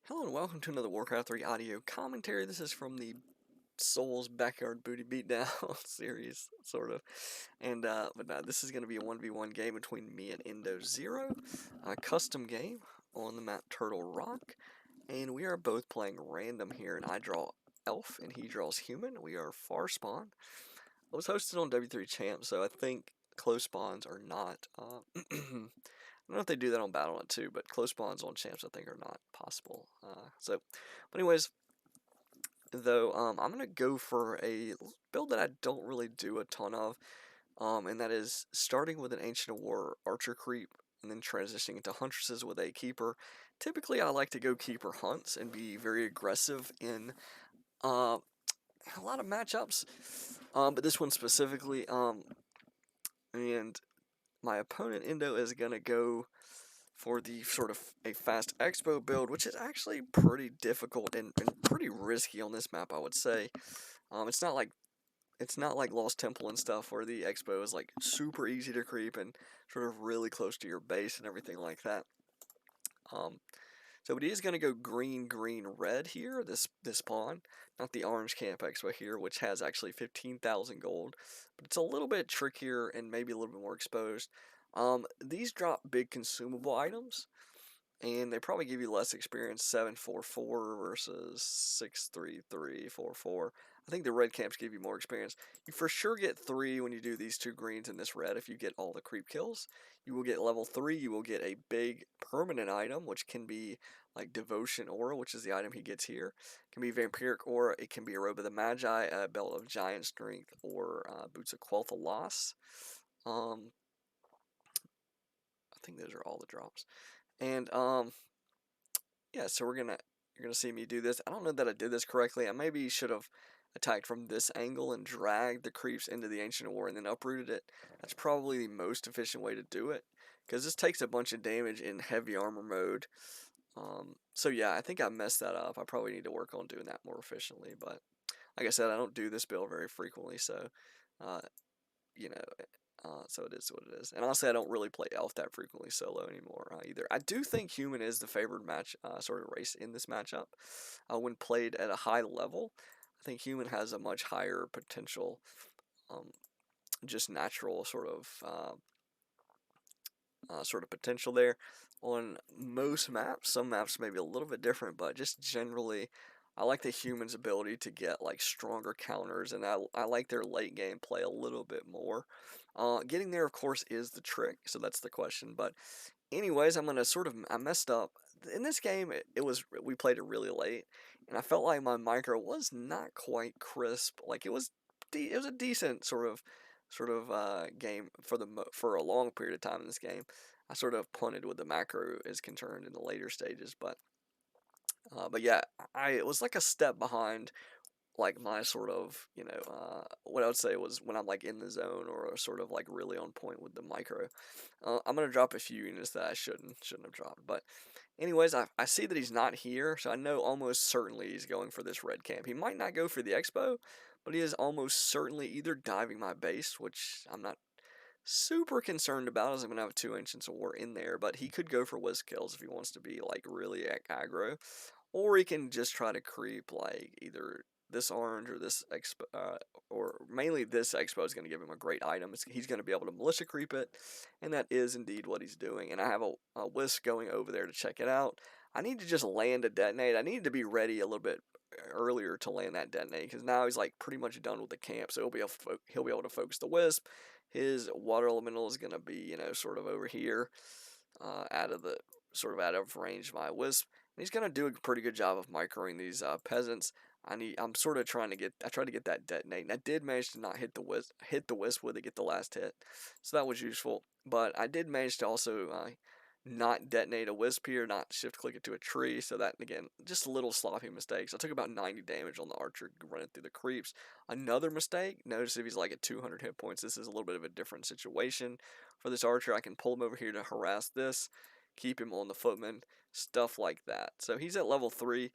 Hello and welcome to another Warcraft 3 audio commentary. This is from the Souls Backyard Booty Beatdown series, sort of. But this is going to be a 1v1 game between me and Endo Zero, a custom game on the map Turtle Rock. And we are both playing random here, and I draw Elf and he draws Human. We are far spawn. I was hosted on W3 Champ, so I think close spawns are not. I don't know if they do that on Battle.net too, but close spawns on champs I think are not possible. But anyways, though, I'm gonna go for a build that I don't really do a ton of, and that is starting with an Ancient of War Archer creep and then transitioning into Huntresses with a Keeper. Typically, I like to go Keeper hunts and be very aggressive in uh, a lot of matchups, but this one specifically, and my opponent Endo is gonna go for the sort of a fast expo build, which is actually pretty difficult and pretty risky on this map, I would say. It's not like Lost Temple and stuff where the expo is like super easy to creep and sort of really close to your base and everything like that. Um, but he is going to go green, green, red here, this pawn, not the orange camp expo here, which has actually 15,000 gold, but it's a little bit trickier and maybe a little bit more exposed. These drop big consumable items, and they probably give you less experience, 744 versus 63344. I think the red camps give you more experience. You for sure get 3 when you do these 2 greens and this red if you get all the creep kills. You will get level 3, you will get a big permanent item, which can be like Devotion Aura, which is the item he gets here. It can be Vampiric Aura, it can be a Robe of the Magi, a Belt of Giant Strength, or Boots of Quel'Tha Loss. I think those are all the drops. And yeah, so you're gonna see me do this. I don't know that I did this correctly. I maybe should have attacked from this angle and dragged the creeps into the Ancient War and then uprooted it. That's probably the most efficient way to do it, because this takes a bunch of damage in heavy armor mode. So yeah, I think I messed that up. I probably need to work on doing that more efficiently. But like I said, I don't do this build very frequently, so uh, you know, so it is what it is. And honestly, I don't really play Elf that frequently solo anymore either. I do think Human is the favored sort of race in this matchup. When played at a high level, I think Human has a much higher potential, um, just natural sort of potential there. On most maps, some maps may be a little bit different, but just generally, I like the Human's ability to get like stronger counters, and I like their late game play a little bit more. Getting there, of course, is the trick, so that's the question. But anyways, I messed up in this game. We played it really late, and I felt like my micro was not quite crisp. Like it was a decent game for a long period of time in this game. I sort of punted with the macro is concerned in the later stages, but yeah, it was like a step behind like my sort of, what I would say was when I'm like in the zone or sort of like really on point with the micro. I'm gonna drop a few units that I shouldn't have dropped. But anyways, I see that he's not here, so I know almost certainly he's going for this red camp. He might not go for the expo, but he is almost certainly either diving my base, which I'm not super concerned about, as I'm gonna have 2 Ancients of War in there, but he could go for whiz kills if he wants to be like really aggro, or he can just try to creep like either this orange or this expo, or mainly this expo is going to give him a great item. He's going to be able to militia creep it, and that is indeed what he's doing. And I have a wisp going over there to check it out. I need to just land a detonate. I need to be ready a little bit earlier to land that detonate, because now he's like pretty much done with the camp, so he'll be able to focus the wisp. His water elemental is going to be, sort of over here, out of range of my wisp. And he's going to do a pretty good job of microing these peasants. I'm sort of I tried to get that detonate, and I did manage to not hit the wisp with it, get the last hit. So that was useful. But I did manage to also not detonate a wisp here, not shift click it to a tree. So that, again, just a little sloppy mistakes. I took about 90 damage on the archer running through the creeps. Another mistake, notice if he's like at 200 hit points, this is a little bit of a different situation for this archer. I can pull him over here to harass this, keep him on the footman, stuff like that. So he's at level 3,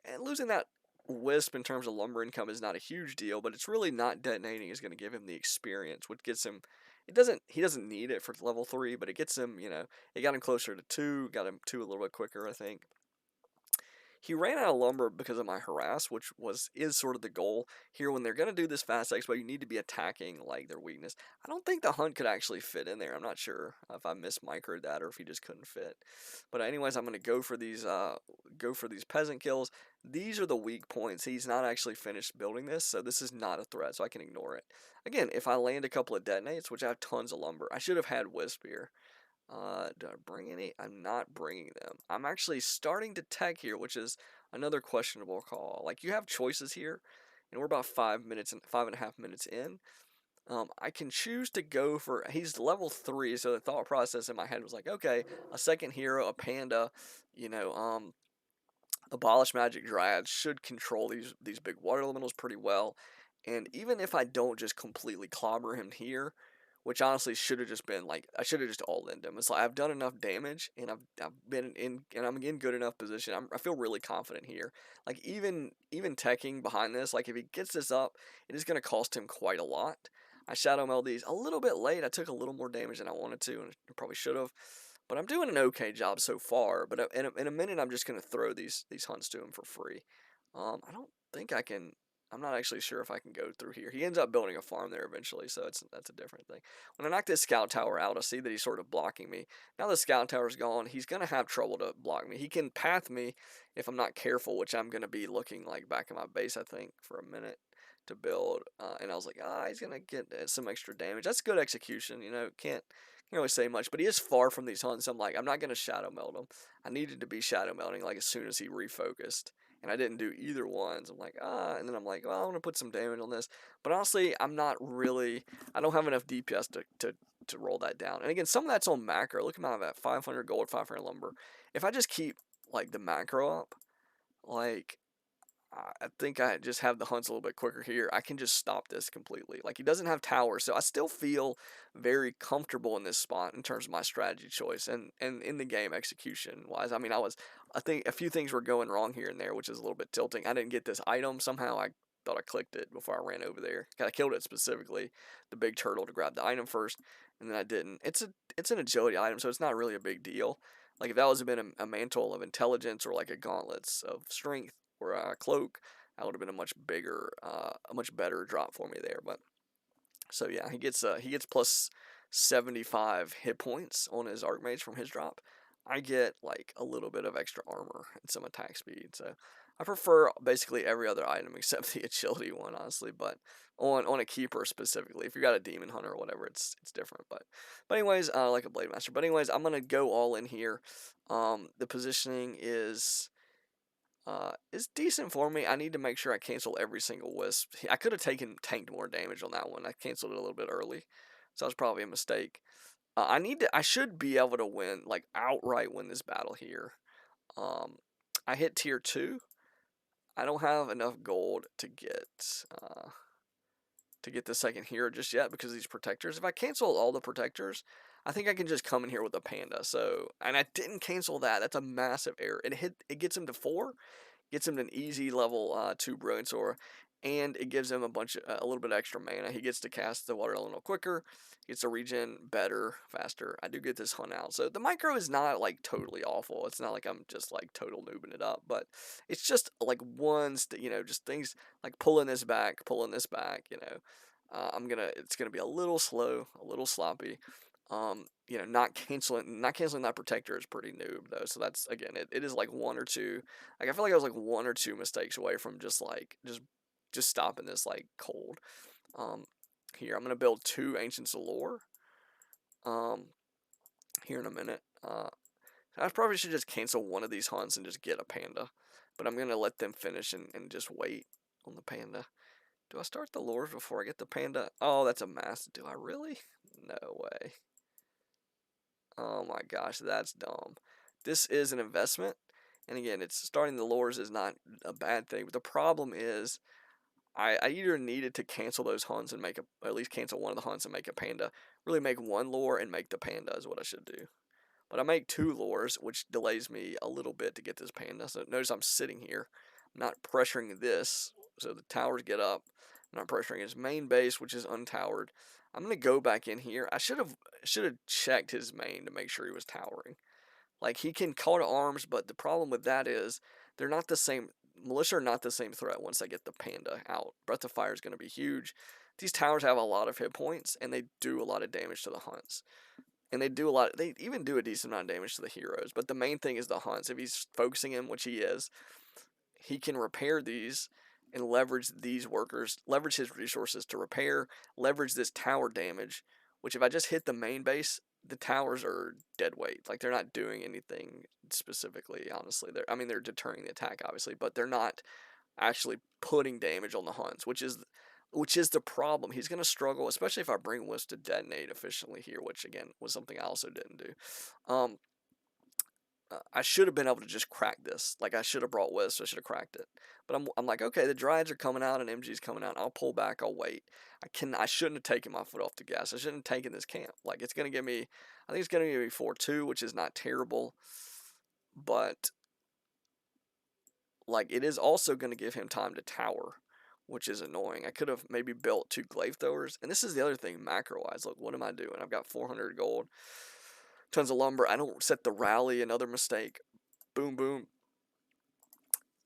and losing that wisp in terms of lumber income is not a huge deal, but it's really not detonating is going to give him the experience, which gets him. He doesn't need it for level 3, but it gets him. It got him closer to 2, got him 2 a little bit quicker, I think. He ran out of lumber because of my harass, which is sort of the goal here. When they're gonna do this fast expo, you need to be attacking like their weakness. I don't think the hunt could actually fit in there. I'm not sure if I mismicroed that or if he just couldn't fit. But anyways, I'm gonna go for these peasant kills. These are the weak points. He's not actually finished building this, so this is not a threat, so I can ignore it. Again, if I land a couple of detonates, which I have tons of lumber, I should have had wisp here. Do I bring any? I'm not bringing them. I'm actually starting to tech here, which is another questionable call. Like, you have choices here, and we're about 5 minutes and 5.5 minutes in. I can choose to go for, he's level 3, so the thought process in my head was like, okay, a second hero, a panda, you know, Abolish Magic Dryads should control these big water elementals pretty well. And even if I don't just completely clobber him here, which honestly should have just been like, I should have just all in him. It's like I've done enough damage and I've been in, and I'm in good enough position. I feel really confident here. Like even teching behind this, like if he gets this up, it is going to cost him quite a lot. I Shadow Meld these a little bit late. I took a little more damage than I wanted to, and probably should have. But I'm doing an okay job so far. But in a minute, I'm just going to throw these hunts to him for free. I don't think I can. I'm not actually sure if I can go through here. He ends up building a farm there eventually, so that's a different thing. When I knock this scout tower out, I see that he's sort of blocking me. Now the scout tower's gone, he's going to have trouble to block me. He can path me if I'm not careful, which I'm going to be looking like back in my base, I think, for a minute to build. And I was like, he's going to get some extra damage. That's good execution, can't really say much, but he is far from these hunts. I'm like, I'm not going to shadow meld him. I needed to be shadow melding like as soon as he refocused, and I didn't do either ones. I'm like, and then I'm like, well, I want to put some damage on this, but honestly, I'm not really. I don't have enough DPS to roll that down. And again, some of that's on macro. Look at that 500 gold, 500 lumber. If I just keep like the macro up, like I think I just have the hunts a little bit quicker here. I can just stop this completely. Like, he doesn't have towers, so I still feel very comfortable in this spot in terms of my strategy choice and in the game execution wise. I mean, I think a few things were going wrong here and there, which is a little bit tilting. I didn't get this item. Somehow I thought I clicked it before I ran over there. I killed it specifically, the big turtle, to grab the item first, and then I didn't. It's an agility item, so it's not really a big deal. Like, if that was been a mantle of intelligence or like a gauntlets of strength or a cloak, that would have been a much better drop for me there. But so yeah, he gets plus 75 hit points on his Archmage from his drop. I get like a little bit of extra armor and some attack speed. So I prefer basically every other item except the agility one, honestly. But on a keeper specifically, if you got a demon hunter or whatever, it's different. But anyways, like a blade master. But anyways, I'm gonna go all in here. The positioning is decent for me. I need to make sure I cancel every single wisp. I could have tanked more damage on that one. I canceled it a little bit early, so that was probably a mistake. I should be able to win, like outright win this battle here. I hit tier 2. I don't have enough gold to get the second hero just yet because of these protectors. If I cancel all the protectors, I think I can just come in here with a panda. So, and I didn't cancel that. That's a massive error. It gets him to 4, gets him an easy level 2 Brilliance Aura, and it gives him a little bit extra mana. He gets to cast the Water Elemental quicker, gets to regen better, faster. I do get this hunt out. So the micro is not like totally awful. It's not like I'm just like total noobing it up, but it's just like just things like pulling this back, it's gonna be a little slow, a little sloppy. Not canceling that protector is pretty noob though. So that's, again, it is like one or two. Like, I feel like I was like one or two mistakes away from just stopping this like cold. Here I'm gonna build 2 Ancients of Lore. Here in a minute. I probably should just cancel one of these hunts and just get a panda, but I'm gonna let them finish and just wait on the panda. Do I start the lures before I get the panda? Oh, that's a mess. Do I really? No way. Oh my gosh, that's dumb. This is an investment, and again, it's starting the lures is not a bad thing, but the problem is I either needed to cancel those hunts and at least cancel one of the hunts and make a panda. Really make one lure and make the panda is what I should do. But I make 2 lures, which delays me a little bit to get this panda. So notice I'm sitting here. I'm not pressuring this, so the towers get up. I'm not pressuring his main base, which is untowered. I'm going to go back in here. I should have checked his main to make sure he was towering. Like, he can call to arms, but the problem with that is they're not the same. Militia are not the same threat once they get the Panda out. Breath of Fire is going to be huge. These towers have a lot of hit points, and they do a lot of damage to the hunts. And they do a lot. They even do a decent amount of damage to the heroes. But the main thing is the hunts. If he's focusing in, which he is, he can repair these and leverage these workers, leverage his resources to repair, leverage this tower damage. Which if I just hit the main base, the towers are dead weight. Like they're not doing anything specifically. Honestly, they're deterring the attack obviously, but they're not actually putting damage on the hunts, which is the problem. He's going to struggle, especially if I bring Wisp to detonate efficiently here, which again was something I also didn't do. I should have been able to just crack this. Like I should have brought Wisp, I should have cracked it. But I'm like, okay, the Dryads are coming out and MG's coming out. I'll pull back. I'll wait. I shouldn't have taken my foot off the gas. I shouldn't have taken this camp. Like it's gonna give me, I think it's gonna give me 4-2, which is not terrible, but like it is also gonna give him time to tower, which is annoying. I could have maybe built 2 glaive throwers. And this is the other thing macro wise. Look, what am I doing? I've got 400 gold, tons of lumber. I don't set the rally, another mistake. Boom, boom.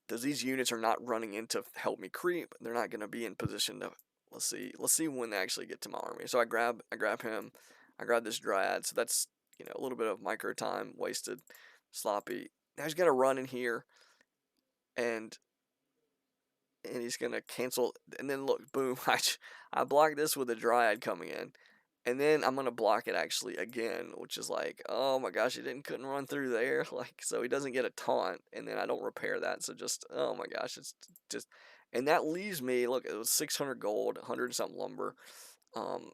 These units are not running in to help me creep. They're not going to be in position to. Let's see when they actually get to my army. So I grab him. I grab this Dryad. So that's a little bit of micro time wasted, sloppy. Now he's gonna run in here, and he's gonna cancel. And then look, boom! I block this with a Dryad coming in, and then I'm gonna block it actually again, which is like, oh my gosh, couldn't run through there, like so he doesn't get a taunt, and then I don't repair that, so just oh my gosh, it's just, and that leaves me, look, it was 600 gold, 100 something lumber. Um,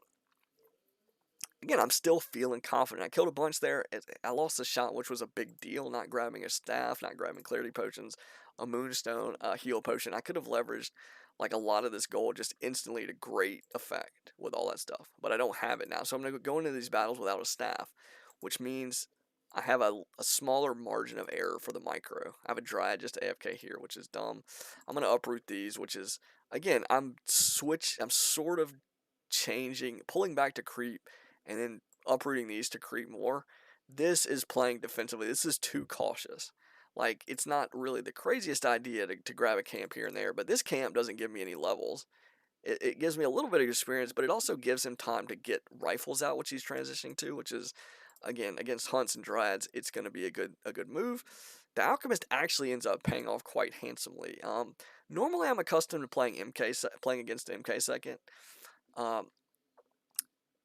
Again, I'm still feeling confident. I killed a bunch there. I lost a shot, which was a big deal. Not grabbing a staff, not grabbing clarity potions, a moonstone, a heal potion. I could have leveraged like a lot of this gold just instantly to great effect with all that stuff. But I don't have it now. So I'm going to go into these battles without a staff, which means I have a smaller margin of error for the micro. I have a Dryad just AFK here, which is dumb. I'm going to uproot these, which is, again, I'm sort of changing, pulling back to creep, and then uprooting these to creep more. This is playing defensively. This is too cautious. Like, it's not really the craziest idea to grab a camp here and there, but this camp doesn't give me any levels. It gives me a little bit of experience, but it also gives him time to get rifles out, which he's transitioning to, which is, again, against hunts and dryads, it's going to be a good move. The alchemist actually ends up paying off quite handsomely. Normally I'm accustomed to playing against MK second.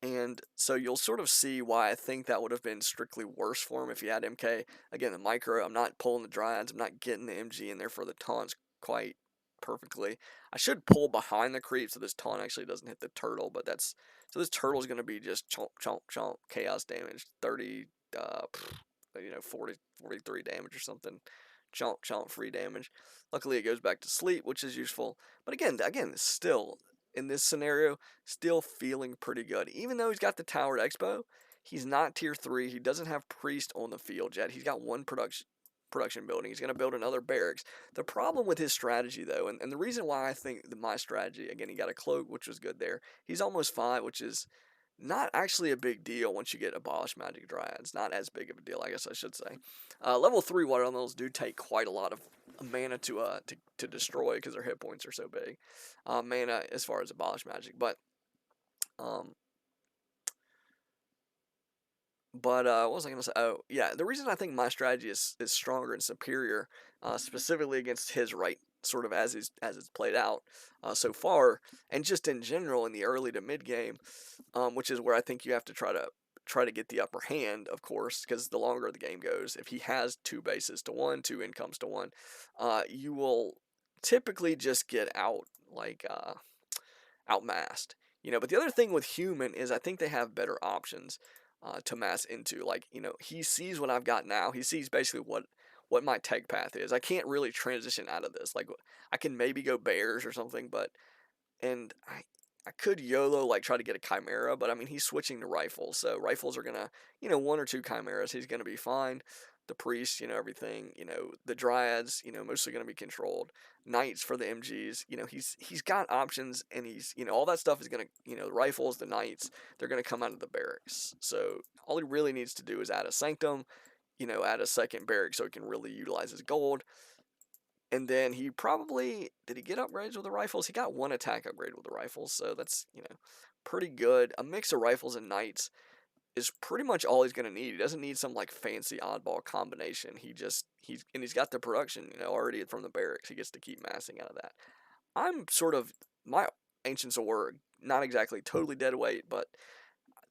And so you'll sort of see why I think that would have been strictly worse for him if he had MK. Again, the micro, I'm not pulling the Dryads, I'm not getting the MG in there for the taunts quite perfectly. I should pull behind the creep so this taunt actually doesn't hit the turtle, but so this turtle's going to be just chomp, chomp, chomp, chaos damage, 30, 40, 43 damage or something. Chomp, chomp, free damage. Luckily, it goes back to sleep, which is useful. But again, still, in this scenario, still feeling pretty good. Even though he's got the Towered Expo, he's not tier 3. He doesn't have Priest on the field yet. He's got one production building. He's going to build another barracks. The problem with his strategy, though, and the reason why I think that my strategy, again, he got a cloak, which was good there. He's almost 5, which is not actually a big deal once you get abolished magic dryads. Not as big of a deal, I guess I should say. Level 3 water elementals do take quite a lot of mana to destroy because their hit points are so big. Mana as far as abolished magic, but what was I gonna say? Oh, yeah. The reason I think my strategy is stronger and superior, specifically against his right, sort of as it's played out so far, and just in general in the early to mid game, which is where I think you have to try to get the upper hand, of course, because the longer the game goes, if he has 2 bases to 1, 2 incomes to 1, you will typically just get outmassed. But the other thing with human is I think they have better options to mass into. Like, he sees what I've got now. He sees basically what my tech path is. I can't really transition out of this. Like, I can maybe go bears or something, and I could YOLO, like, try to get a Chimera, but I mean, he's switching to rifles, so rifles are gonna, 1 or 2 Chimeras, he's gonna be fine. The Priest, everything, the Dryads, mostly gonna be controlled. Knights for the MGs, he's got options, and he's, all that stuff is gonna, the rifles, the Knights, they're gonna come out of the barracks. So all he really needs to do is add a Sanctum, add a second barrack so he can really utilize his gold. And then he probably did he get upgrades with the rifles? He got one attack upgrade with the rifles, so that's pretty good. A mix of rifles and knights is pretty much all he's gonna need. He doesn't need some like fancy oddball combination. He's got the production already from the barracks. He gets to keep massing out of that. I'm sort of my ancients were not exactly totally dead weight, but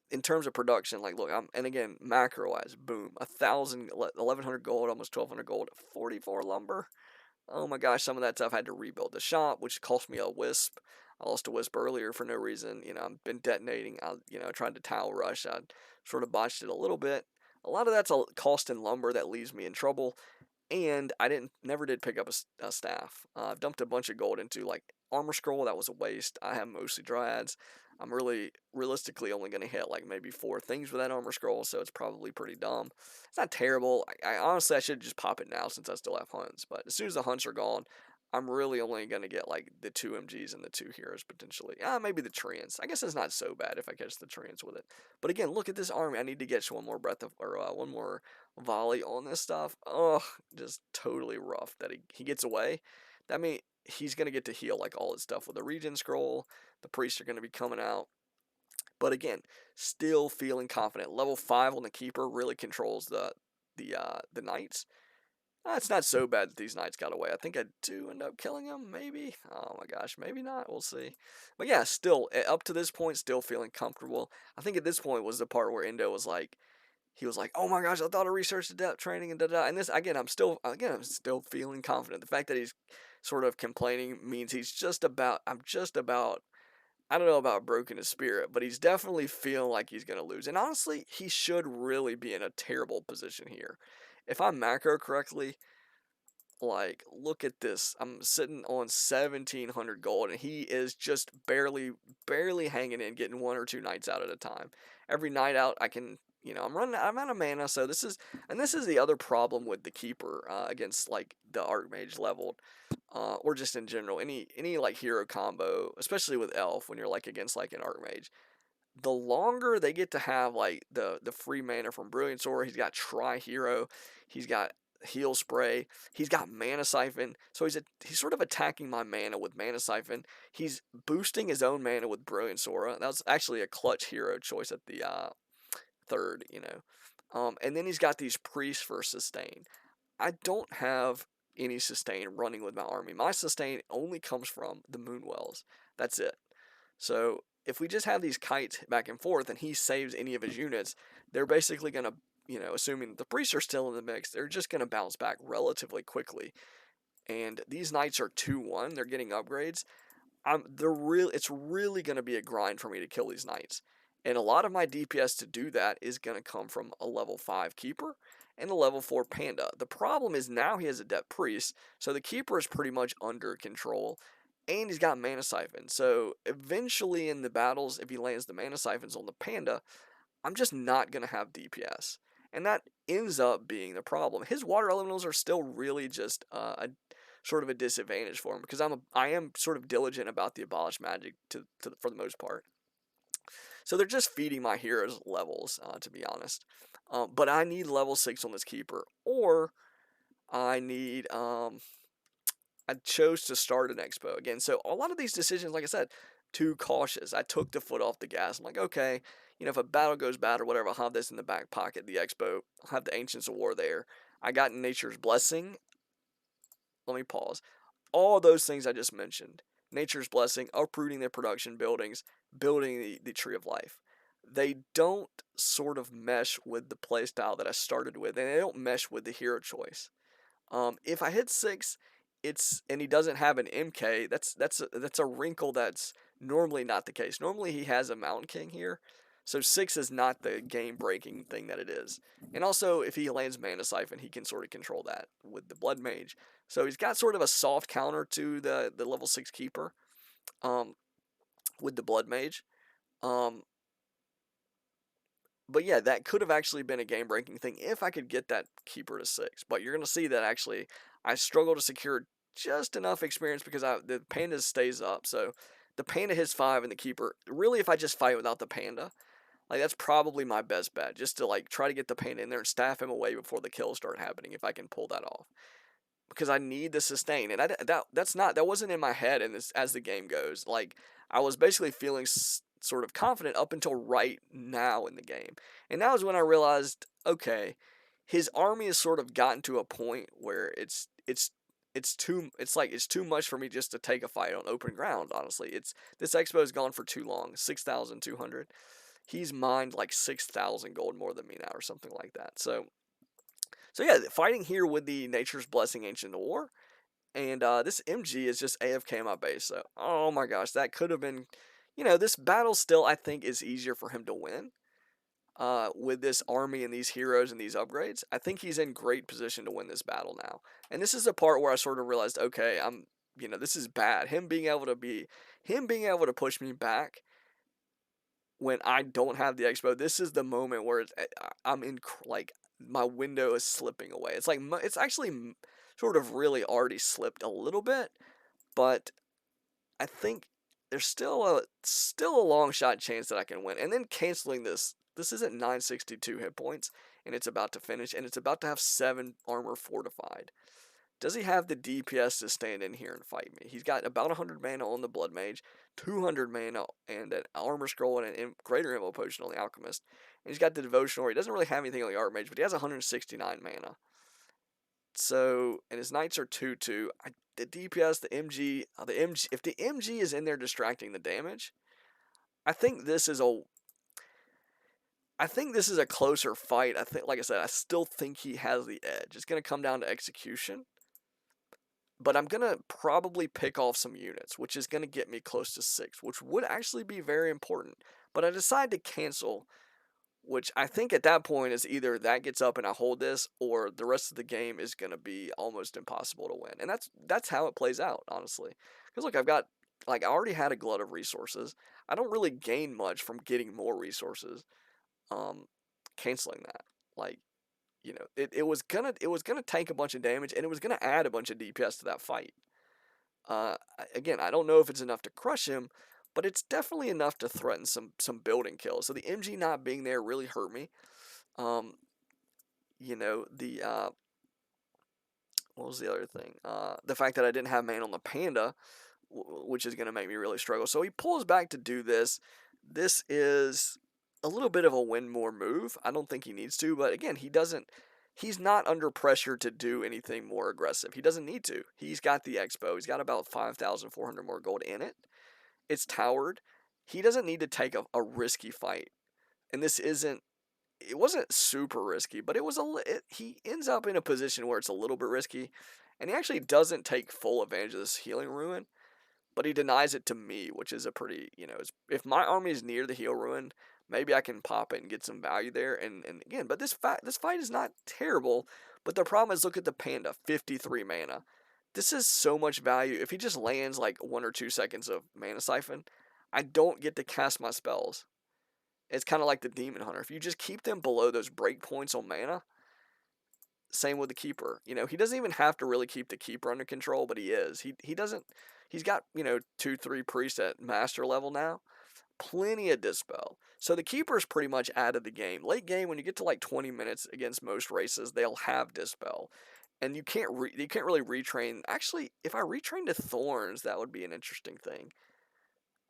in terms of production, like look, and again macro wise, boom, 1,100 gold, almost 1,200 gold, 44 lumber. Oh my gosh, some of that stuff I had to rebuild the shop, which cost me a wisp. I lost a wisp earlier for no reason. I've been detonating. I tried to towel rush. I sort of botched it a little bit. A lot of that's a cost in lumber that leaves me in trouble. And I never did pick up a staff. I've dumped a bunch of gold into like armor scroll. That was a waste. I have mostly dryads. I'm really realistically only going to hit like maybe 4 things with that armor scroll, so it's probably pretty dumb. It's not terrible. I honestly I should just pop it now since I still have hunts. But as soon as the hunts are gone, I'm really only going to get like the 2 MGs and the 2 heroes potentially. Maybe the treants. I guess it's not so bad if I catch the treants with it. But again, look at this army. I need to get one more breath of or one more volley on this stuff. Oh, just totally rough that he gets away. That means he's going to get to heal like all his stuff with the regen scroll. The priests are going to be coming out. But again, still feeling confident. Level 5 on the keeper really controls the knights. It's not so bad that these knights got away. I think I do end up killing them, maybe. Oh my gosh, maybe not. We'll see. But yeah, still up to this point, still feeling comfortable. I think at this point was the part where Endo was like, he was like, "Oh my gosh, I thought I researched the depth training and da da." And this I'm still feeling confident. The fact that he's sort of complaining means I'm just about. I don't know about broken his spirit, but he's definitely feeling like he's gonna lose. And honestly, he should really be in a terrible position here. If I macro correctly, like, look at this. I'm sitting on 1,700 gold, and he is just barely hanging in, getting 1 or 2 nights out at a time. Every night out, I can, I'm out of mana, so this is the other problem with the keeper against like the archmage leveled, or just in general, any like hero combo, especially with elf when you're like against like an archmage. The longer they get to have like the free mana from Brilliant Sword, he's got Tri Hero, he's got Heal Spray, he's got Mana Siphon, so he's sort of attacking my mana with Mana Siphon. He's boosting his own mana with Brilliant Sora. That was actually a clutch hero choice at the third, and then he's got these priests for sustain. I don't have any sustain running with my army. My sustain only comes from the Moonwells. That's it. So if we just have these kites back and forth and he saves any of his units, they're basically going to, assuming the priests are still in the mix, they're just going to bounce back relatively quickly. And these knights are 2-1, they're getting upgrades. It's really going to be a grind for me to kill these knights. And a lot of my DPS to do that is going to come from a level 5 keeper and a level 4 panda. The problem is now he has a Adept Priest, so the keeper is pretty much under control, and he's got Mana Siphon. So eventually in the battles, if he lands the Mana Siphons on the panda, I'm just not going to have DPS. And that ends up being the problem. His water elementals are still really just a sort of a disadvantage for him because I am sort of diligent about the abolished magic for the most part. So they're just feeding my heroes levels, to be honest. But I need level 6 on this keeper, or I need I chose to start an expo again. So a lot of these decisions, like I said, too cautious. I took the foot off the gas. I'm like, okay, if a battle goes bad or whatever, I'll have this in the back pocket. The expo, I'll have the Ancients of War there. I got Nature's Blessing. Let me pause. All those things I just mentioned. Nature's Blessing, uprooting their production buildings, building the Tree of Life. They don't sort of mesh with the playstyle that I started with, and they don't mesh with the hero choice. If I hit 6, and he doesn't have an MK, that's a wrinkle that's normally not the case. Normally he has a Mountain King here, so 6 is not the game breaking thing that it is. And also if he lands Mana Siphon, he can sort of control that with the Blood Mage. So he's got sort of a soft counter to the level 6 keeper, with the Blood Mage. But yeah, that could have actually been a game-breaking thing if I could get that keeper to 6. But you're going to see that actually I struggle to secure just enough experience because the panda stays up. So the panda hits 5 and the keeper, really if I just fight without the panda, like that's probably my best bet. Just to like try to get the panda in there and staff him away before the kills start happening if I can pull that off. because I need the sustain, and that wasn't in my head. And this as the game goes, like I was basically feeling sort of confident up until right now in the game, and that was when I realized, okay, his army has sort of gotten to a point where it's too much for me just to take a fight on open ground. Honestly, it's this expo's gone for too long. 6,200. He's mined like 6,000 gold more than me now, or something like that. So yeah, fighting here with the Nature's Blessing Ancient War, and this MG is just AFK in my base. So oh my gosh, that could have been, this battle still I think is easier for him to win. With this army and these heroes and these upgrades, I think he's in great position to win this battle now. And this is the part where I sort of realized, okay, this is bad. Him being able to push me back when I don't have the expo. This is the moment where I'm in like my window is slipping away. It's like it's actually sort of really already slipped a little bit, but I think there's still a long shot chance that I can win. And then canceling this. This is at 962 hit points, and it's about to finish, and it's about to have 7 armor fortified. Does he have the DPS to stand in here and fight me? He's got about 100 mana on the Blood Mage, 200 mana and an Armor Scroll and a Greater Ammo Potion on the Alchemist. And he's got the Devotional. He doesn't really have anything on the Archmage, but he has 169 mana. So, and his Knights are 2-2. The DPS, the MG, if the MG is in there distracting the damage, I think this is a closer fight. I think, like I said, I still think he has the edge. It's going to come down to execution. But I'm going to probably pick off some units, which is going to get me close to 6, which would actually be very important. But I decide to cancel, which I think at that point is either that gets up and I hold this, or the rest of the game is going to be almost impossible to win. And that's how it plays out, honestly. Because look, I already had a glut of resources. I don't really gain much from getting more resources. Canceling that, like, it was gonna tank a bunch of damage, and it was gonna add a bunch of DPS to that fight. Again, I don't know if it's enough to crush him, but it's definitely enough to threaten some building kills. So the MG not being there really hurt me. The what was the other thing? The fact that I didn't have man on the Panda, which is gonna make me really struggle. So he pulls back to do this. This is a little bit of a win more move. I don't think he needs to, but again, he's not under pressure to do anything more aggressive. He doesn't need to. He's got the expo. He's got about 5,400 more gold in it. It's towered. He doesn't need to take a risky fight. And it wasn't super risky, but he ends up in a position where it's a little bit risky, and he actually doesn't take full advantage of this healing ruin, but he denies it to me, which is a pretty, if my army is near the heal ruin, maybe I can pop it and get some value there. And again, but this fight is not terrible. But the problem is, look at the Panda, 53 mana. This is so much value. If he just lands like 1 or 2 seconds of Mana Siphon, I don't get to cast my spells. It's kind of like the Demon Hunter. If you just keep them below those breakpoints on mana, same with the Keeper. He doesn't even have to really keep the Keeper under control, but he is. He doesn't. He's got 2-3 priests at master level now. Plenty of dispel. So the Keeper's pretty much out of the game. Late game, when you get to like 20 minutes against most races, they'll have dispel, and you can't really retrain. Actually, if I retrain to Thorns, that would be an interesting thing.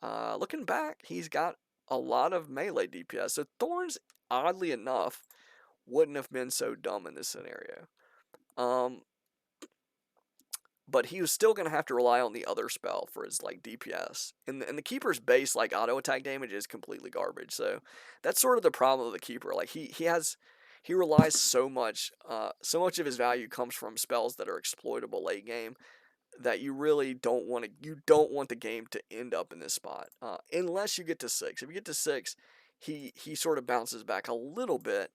Looking back, he's got a lot of melee DPS. So Thorns, oddly enough, wouldn't have been so dumb in this scenario. But he was still going to have to rely on the other spell for his like DPS. And the Keeper's base like auto attack damage is completely garbage. So that's sort of the problem with the Keeper. Like he relies so much of his value comes from spells that are exploitable late game, that you really don't want the game to end up in this spot. Unless you get to 6. If you get to 6, he sort of bounces back a little bit,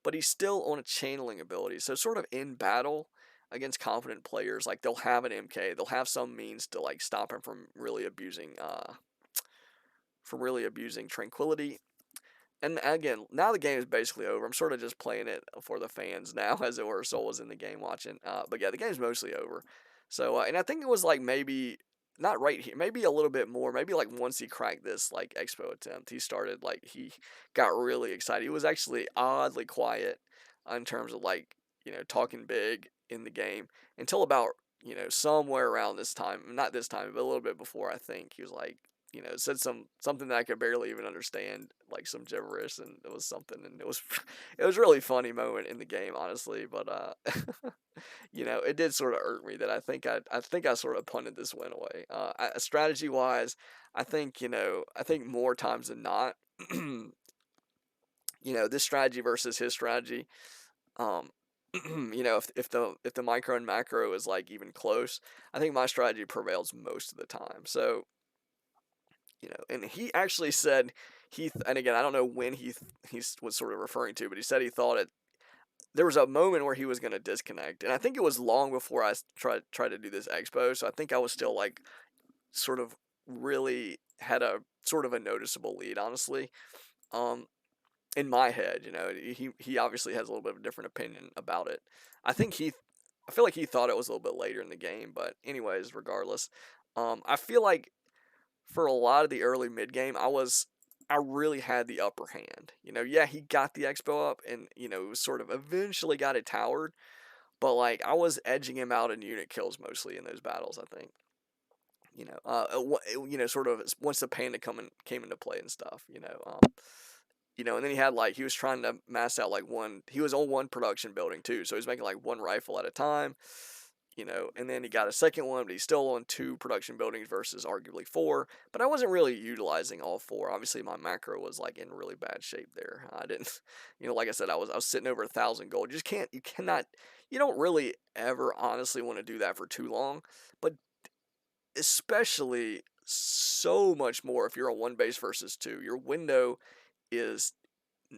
but he's still on a channeling ability. So sort of in battle against confident players, like they'll have an MK, they'll have some means to like stop him from really abusing tranquility. And again, now the game is basically over. I'm sort of just playing it for the fans now, as it were. Soul was in the game watching. But yeah, the game's mostly over. So, and I think it was like maybe not right here, maybe a little bit more. Maybe like once he cracked this like expo attempt, he got really excited. He was actually oddly quiet in terms of like talking big. in the game until about, somewhere around this time, not this time, but a little bit before. I think he was like, said something that I could barely even understand, like some gibberish, and it was something, and it was it was a really funny moment in the game, honestly. But it did sort of irk me that I think I sort of punted this win away. Strategy wise, I think more times than not, this strategy versus his strategy, um, if the micro and macro is like even close, I think my strategy prevails most of the time. So, and he actually said and again, I don't know when he was sort of referring to, but he said he thought there was a moment where he was going to disconnect, and I think it was long before I tried to do this expo. So I think I was still like sort of really had a sort of a noticeable lead, honestly. Um, in my head, he obviously has a little bit of a different opinion about it. I think I feel like he thought it was a little bit later in the game, but anyways, regardless, I feel like for a lot of the early mid game, I really had the upper hand. Yeah, he got the expo up, and it was sort of eventually got it towered, but like I was edging him out in unit kills mostly in those battles. I think. Sort of once the panda came into play and stuff. And then he was trying to mass out like he was on one production building too, so he was making like one rifle at a time. And then he got a second one, but he's still on two production buildings versus arguably four. But I wasn't really utilizing all four. Obviously, my macro was like in really bad shape there. I didn't, like I said, I was sitting over 1,000 gold. You cannot, you don't really ever honestly want to do that for too long. But especially so much more if you're on one base versus two. Your window is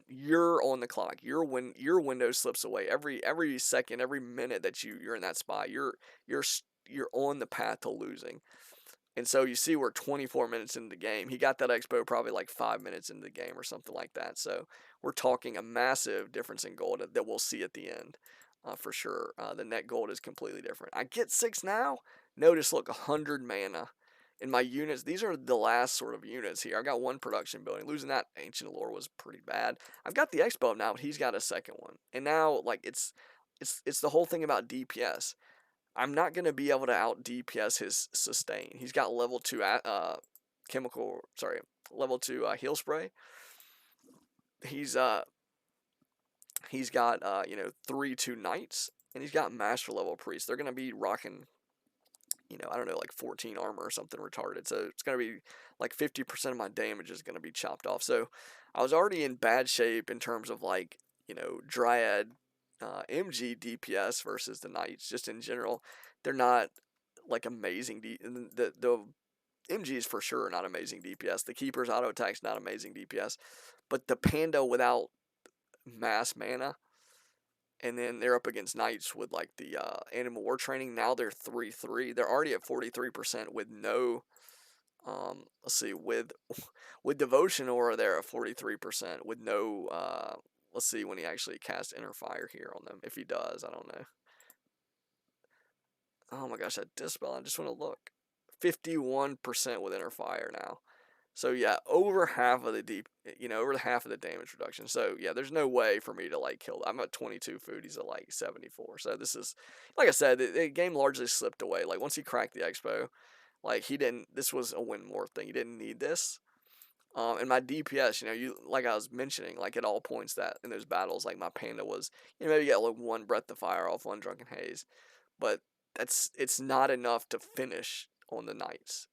you're on the clock. Your window slips away every second, every minute that you're in that spot. You're you're on the path to losing. And so you see we're 24 minutes into the game. He got that expo probably like 5 minutes into the game or something like that. So we're talking a massive difference in gold that we'll see at the end, for sure. The net gold is completely different. I get 6 now. Notice, look, 100 mana. In my units, these are the last sort of units here. I got one production building. Losing that ancient lore was pretty bad. I've got the expo now, but he's got a second one. And now, like, it's the whole thing about DPS. I'm not going to be able to out DPS his sustain. He's got level 2 level 2 heal spray. He's got 3/2 knights, and he's got master level priests. They're going to be rocking, I don't know, like 14 armor or something retarded. So it's going to be like 50% of my damage is going to be chopped off. So I was already in bad shape in terms of like, Dryad MG DPS versus the Knights. Just in general, they're not like amazing. The MGs for sure are not amazing DPS. The Keeper's auto attack's not amazing DPS. But the Panda without mass mana, and then they're up against Knights with like the Animal War training. Now they're 3/3. They're already at 43% with no. Let's see, with Devotion Aura they're at 43% with no. Let's see when he actually casts Inner Fire here on them. If he does, I don't know. Oh my gosh, that Dispel! I just want to look. 51% with Inner Fire now. So yeah, over half of over half of the damage reduction. So yeah, there's no way for me to like kill. I'm at 22 food. He's at like 74. So this is, like I said, the game largely slipped away. Like once he cracked the expo, like he didn't. This was a win more thing. He didn't need this. And my DPS, you like I was mentioning, like at all points that in those battles, like my panda was, maybe get like one breath of fire off, one drunken haze, but it's not enough to finish on the knights.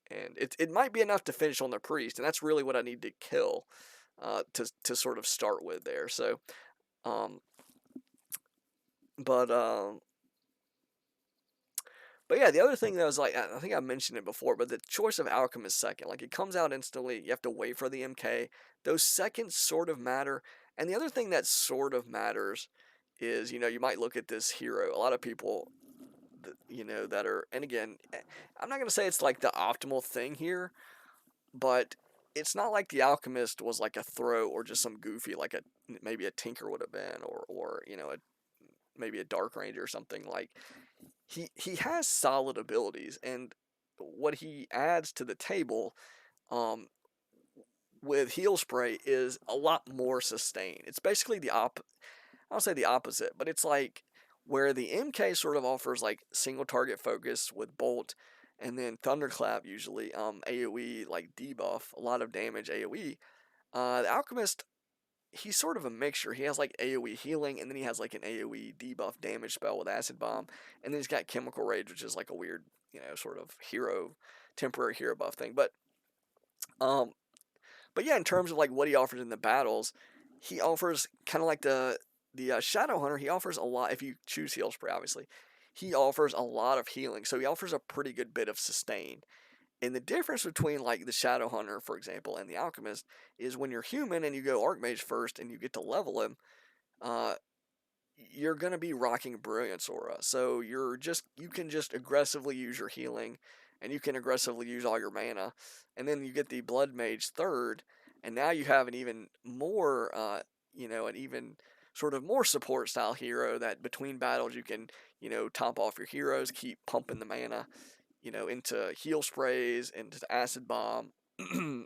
And it might be enough to finish on the priest, and that's really what I need to kill, to sort of start with there. So, um, but but yeah, the other thing that was like, I think I mentioned it before, but the choice of Alchemist second, like it comes out instantly. You have to wait for the MK. Those seconds sort of matter, and the other thing that sort of matters is, you might look at this hero. A lot of people, that are, and again, I'm not gonna say it's like the optimal thing here, but it's not like the alchemist was like a throw or just some goofy like maybe a tinker would have been, or maybe a dark ranger or something. Like he has solid abilities, and what he adds to the table, um with heal spray is a lot more sustain. It's basically I don't say the opposite, but it's like Where the MK sort of offers like single target focus with Bolt, and then Thunderclap usually AoE like debuff, a lot of damage AoE. The Alchemist, he's sort of a mixture. He has like AoE healing, and then he has like an AoE debuff damage spell with Acid Bomb, and then he's got Chemical Rage, which is like a weird, sort of temporary hero buff thing. Um, but yeah, in terms of like what he offers in the battles, he offers kind of like the Shadow Hunter. He offers a lot if you choose Heal Spray. Obviously, he offers a lot of healing, so he offers a pretty good bit of sustain. And the difference between like the Shadow Hunter, for example, and the Alchemist is when you're human and you go Archmage first and you get to level him, uh, you're gonna be rocking Brilliance Aura. So you can just aggressively use your healing, and you can aggressively use all your mana, and then you get the Blood Mage third, and now you have an even more, an even sort of more support style hero that between battles you can, top off your heroes, keep pumping the mana, into heal sprays, into the acid bomb,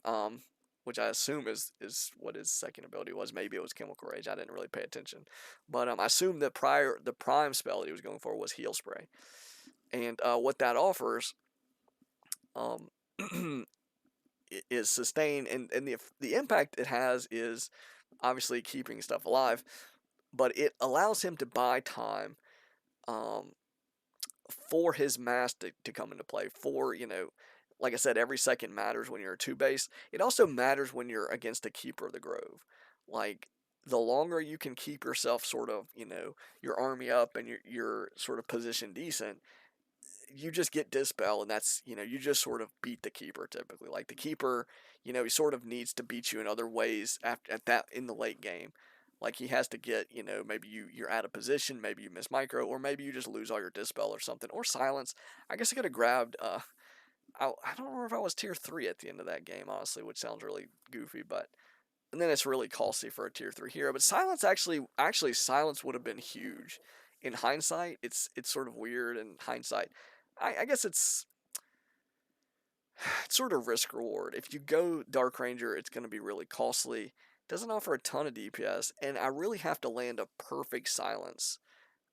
um, which I assume is what his second ability was. Maybe it was chemical rage. I didn't really pay attention, but I assume that the prime spell that he was going for was heal spray, and what that offers, um, is sustain, and the impact it has is obviously keeping stuff alive, but it allows him to buy time. Um, for his mass to come into play. Like I said, every second matters when you're a 2 base. It also matters when you're against a Keeper of the Grove. Like, the longer you can keep yourself sort of, your army up and your sort of position decent, you just get Dispel, and that's, you just sort of beat the Keeper typically. Like, the Keeper, he sort of needs to beat you in other ways at that in the late game. Like, he has to get, maybe you're out of position, maybe you miss micro, or maybe you just lose all your Dispel or something, or silence. I guess I could have grabbed, I don't remember if I was tier 3 at the end of that game, honestly, which sounds really goofy, but, and then it's really costly for a tier 3 hero, but silence actually, silence would have been huge. In hindsight, it's sort of weird in hindsight. I guess it's sort of risk reward. If you go Dark Ranger, it's going to be really costly. It doesn't offer a ton of DPS, and I really have to land a perfect silence,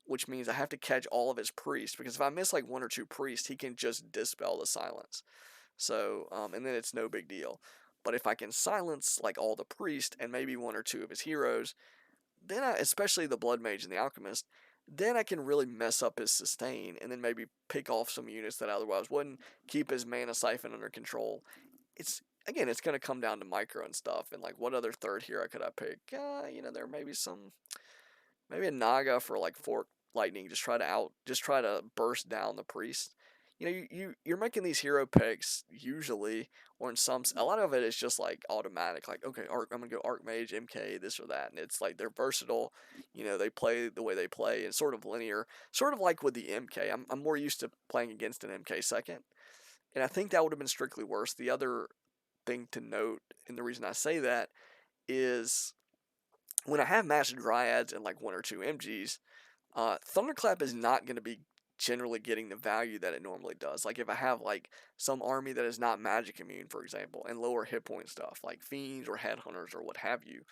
which means I have to catch all of his priests, because if I miss like one or two priests, he can just dispel the silence. So, and then it's no big deal. But if I can silence like all the priests and maybe one or two of his heroes, then especially the Blood Mage and the Alchemist, then I can really mess up his sustain and then maybe pick off some units that otherwise wouldn't, keep his mana siphon under control. It's going to come down to micro and stuff, and like what other third hero could I pick? There may be maybe a Naga for like Fork Lightning, just try to burst down the priest. You're making these hero picks usually, or in a lot of it is just like automatic. Like, okay, I'm gonna go Archmage, MK, this or that, and it's like they're versatile. They play the way they play, and sort of linear, sort of like with the MK. I'm more used to playing against an MK second, and I think that would have been strictly worse. The other thing to note, and the reason I say that is when I have matched Dryads and like one or two MGs, Thunderclap is not going to be generally getting the value that it normally does. Like if I have like some army that is not magic immune, for example, and lower hit point stuff like fiends or headhunters or what have you,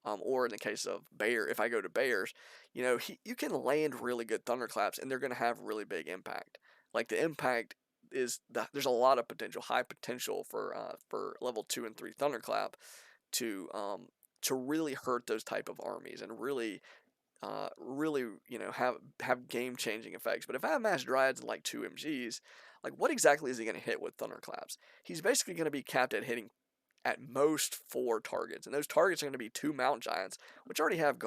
or in the case of bear, if I go to bears, you can land really good thunderclaps and they're going to have really big impact. Like the impact there's a lot of potential, high potential for level 2 and 3 thunderclap to really hurt those type of armies and really, have game changing effects. But if I have Mass Dryads and like 2 MGs, like what exactly is he going to hit with Thunderclaps? He's basically going to be capped at hitting at most 4 targets, and those targets are going to be 2 Mount Giants, which already have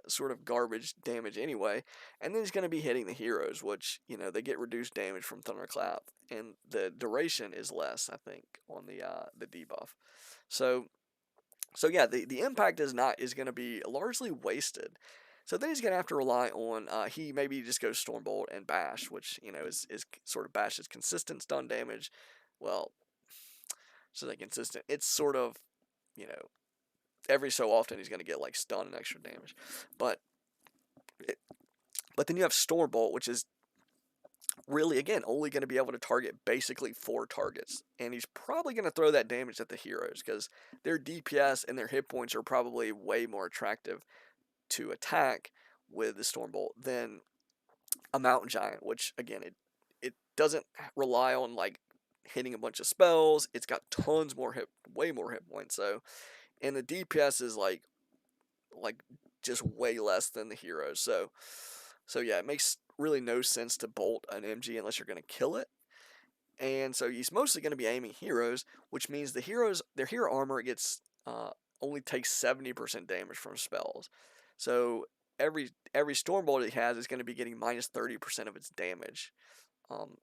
sort of garbage damage anyway, and then he's going to be hitting the heroes, which they get reduced damage from Thunderclap, and the duration is less, I think, on the debuff. So yeah, the impact is going to be largely wasted. So then he's going to have to rely on he maybe just goes Stormbolt and Bash, which is sort of Bash's consistent stun damage. Well, so that consistent. It's sort of you know every so often he's going to get like stun and extra damage, but but then you have Stormbolt, which is really, again, only going to be able to target basically 4 targets. And he's probably going to throw that damage at the heroes because their DPS and their hit points are probably way more attractive to attack, with the Stormbolt than a Mountain Giant, which again it doesn't rely on like hitting a bunch of spells. It's got tons more way more hit points. So and the DPS is like just way less than the heroes. So yeah, it makes really no sense to bolt an MG unless you're gonna kill it. And so he's mostly going to be aiming heroes, which means their hero armor gets only takes 70% damage from spells. So every Stormbolt he has is going to be getting minus 30% of its damage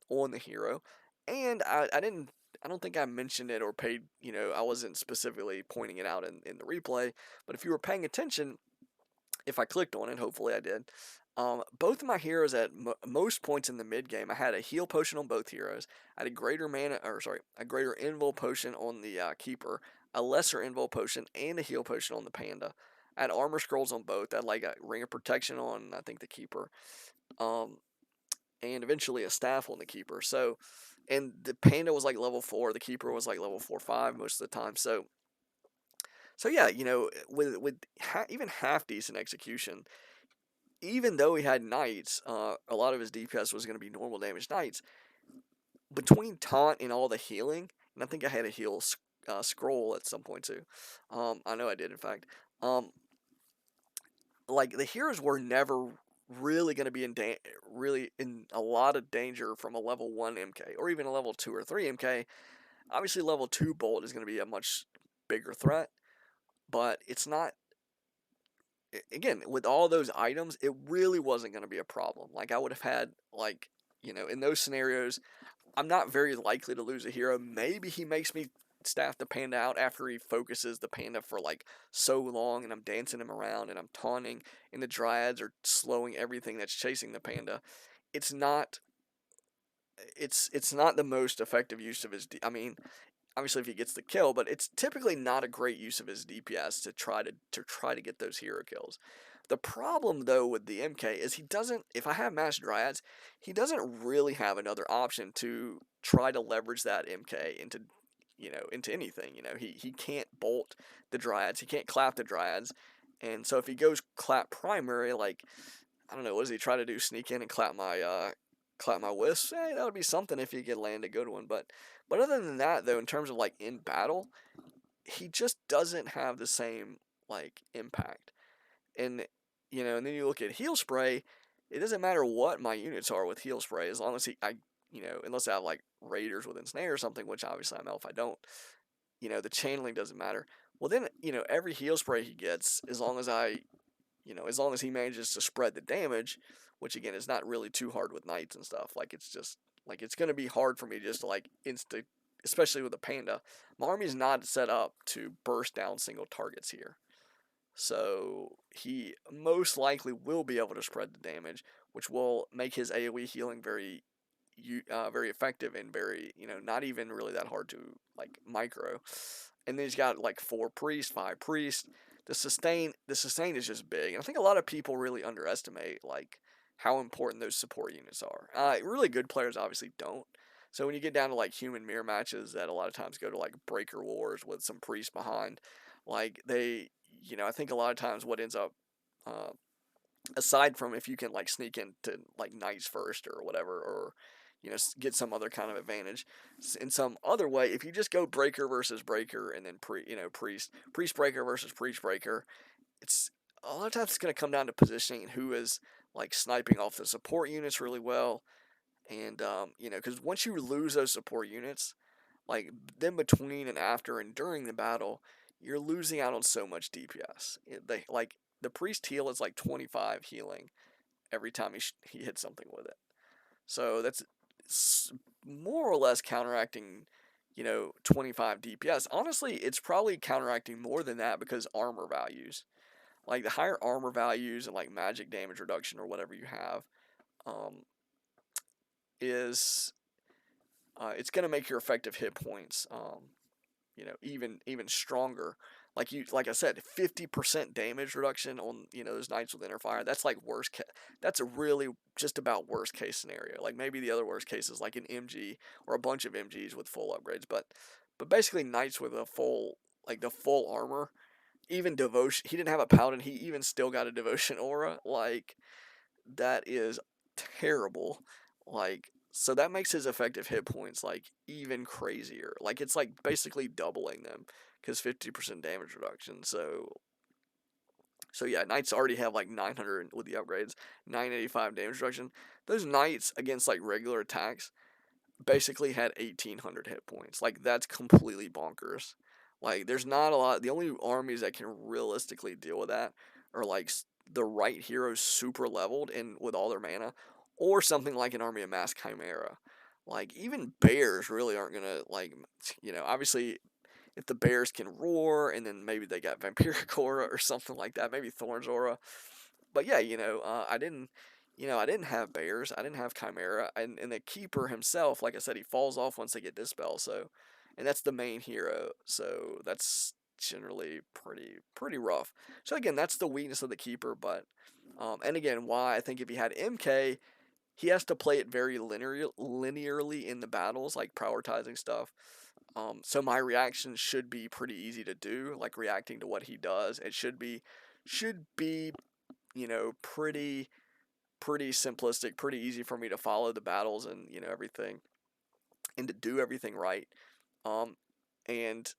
on the hero. And I don't think I mentioned it or paid, I wasn't specifically pointing it out in the replay, but if you were paying attention, if I clicked on it, hopefully I did. Both of my heroes at most points in the mid game, I had a heal potion on both heroes. I had a greater a greater invul potion on the keeper, a lesser invul potion, and a heal potion on the panda. I had armor scrolls on both. I had like a ring of protection on, I think, the keeper, and eventually a staff on the keeper. So, and the panda was like level 4, the keeper was like level 4 or 5 most of the time. So yeah, with even half decent execution, even though he had knights, a lot of his DPS was going to be normal damage knights. Between taunt and all the healing, and I think I had a heal scroll at some point too. I know I did, in fact. Like the heroes were never really going to be really in a lot of danger from a level 1 MK or even a level 2 or 3 MK. Obviously, level 2 Bolt is going to be a much bigger threat, but it's not. Again, with all those items, it really wasn't going to be a problem. Like I would have had, like, in those scenarios, I'm not very likely to lose a hero. Maybe he makes me staff the panda out after he focuses the panda for like so long, and I'm dancing him around and I'm taunting, and the dryads are slowing everything that's chasing the panda. It's not. It's not the most effective use of his. I mean, obviously if he gets the kill, but it's typically not a great use of his DPS to try to get those hero kills. The problem though with the MK is he doesn't. If I have mass dryads, he doesn't really have another option to try to leverage that MK into anything. He can't bolt the dryads. He can't clap the dryads, and so if he goes clap primary, like I don't know, what does he try to do? Sneak in and clap my wisps? That would be something if he could land a good one. But other than that, though, in terms of like in battle, he just doesn't have the same like impact. And and then you look at heal spray. It doesn't matter what my units are with heal spray, as long as unless I have like raiders with ensnare or something, which obviously I'm elf, I don't. The channeling doesn't matter. Well, then every heal spray he gets, as long as he manages to spread the damage, which again is not really too hard with knights and stuff. Like it's just like it's gonna be hard for me just to like especially with a panda. My army is not set up to burst down single targets here, so he most likely will be able to spread the damage, which will make his AOE healing very effective and very not even really that hard to like micro. And then he's got like 4 priests, 5 priests. The sustain is just big, and I think a lot of people really underestimate like how important those support units are. Really good players obviously don't. So when you get down to like human mirror matches that a lot of times go to like breaker wars with some priests behind, like I think a lot of times what ends up uh, aside from if you can like sneak into like knights first or whatever, or get some other kind of advantage in some other way, if you just go breaker versus breaker and then priest breaker versus priest breaker, it's a lot of times it's going to come down to positioning and who is like sniping off the support units really well. And because once you lose those support units, like then between and after and during the battle, you're losing out on so much DPS. They like the priest heal is like 25 healing every time he hits something with it. So that's more or less counteracting 25 DPS. Honestly, it's probably counteracting more than that because armor values. Like the higher armor values and like magic damage reduction or whatever you have, um, is it's gonna make your effective hit points, even stronger. Like I said, 50% damage reduction on those knights with inner fire. That's like that's a really just about worst case scenario. Like maybe the other worst case is like an MG or a bunch of MGs with full upgrades, but basically knights with a full the full armor even devotion. He didn't have a paladin. He even still got a devotion aura. Like that is terrible. Like so that makes his effective hit points like even crazier. Like it's like basically doubling them because 50% damage reduction. So yeah, knights already have like 900 with the upgrades, 985 damage reduction. Those knights against like regular attacks basically had 1800 hit points. Like that's completely bonkers. Like there's not a lot. The only armies that can realistically deal with that are like the right heroes super leveled and with all their mana, or something like an army of mass chimera. Like even bears really aren't gonna like, obviously if the bears can roar and then maybe they got vampiric aura or something like that, maybe thorns aura. But yeah, I didn't have bears. I didn't have chimera, and the keeper himself, like I said, he falls off once they get dispel. So, and that's the main hero. So that's generally pretty rough. So again, that's the weakness of the keeper. But and again, why I think if he had MK, he has to play it very linearly in the battles, like prioritizing stuff. So my reaction should be pretty easy to do, like reacting to what he does. It should be pretty simplistic, pretty easy for me to follow the battles and everything, and to do everything right. Um, and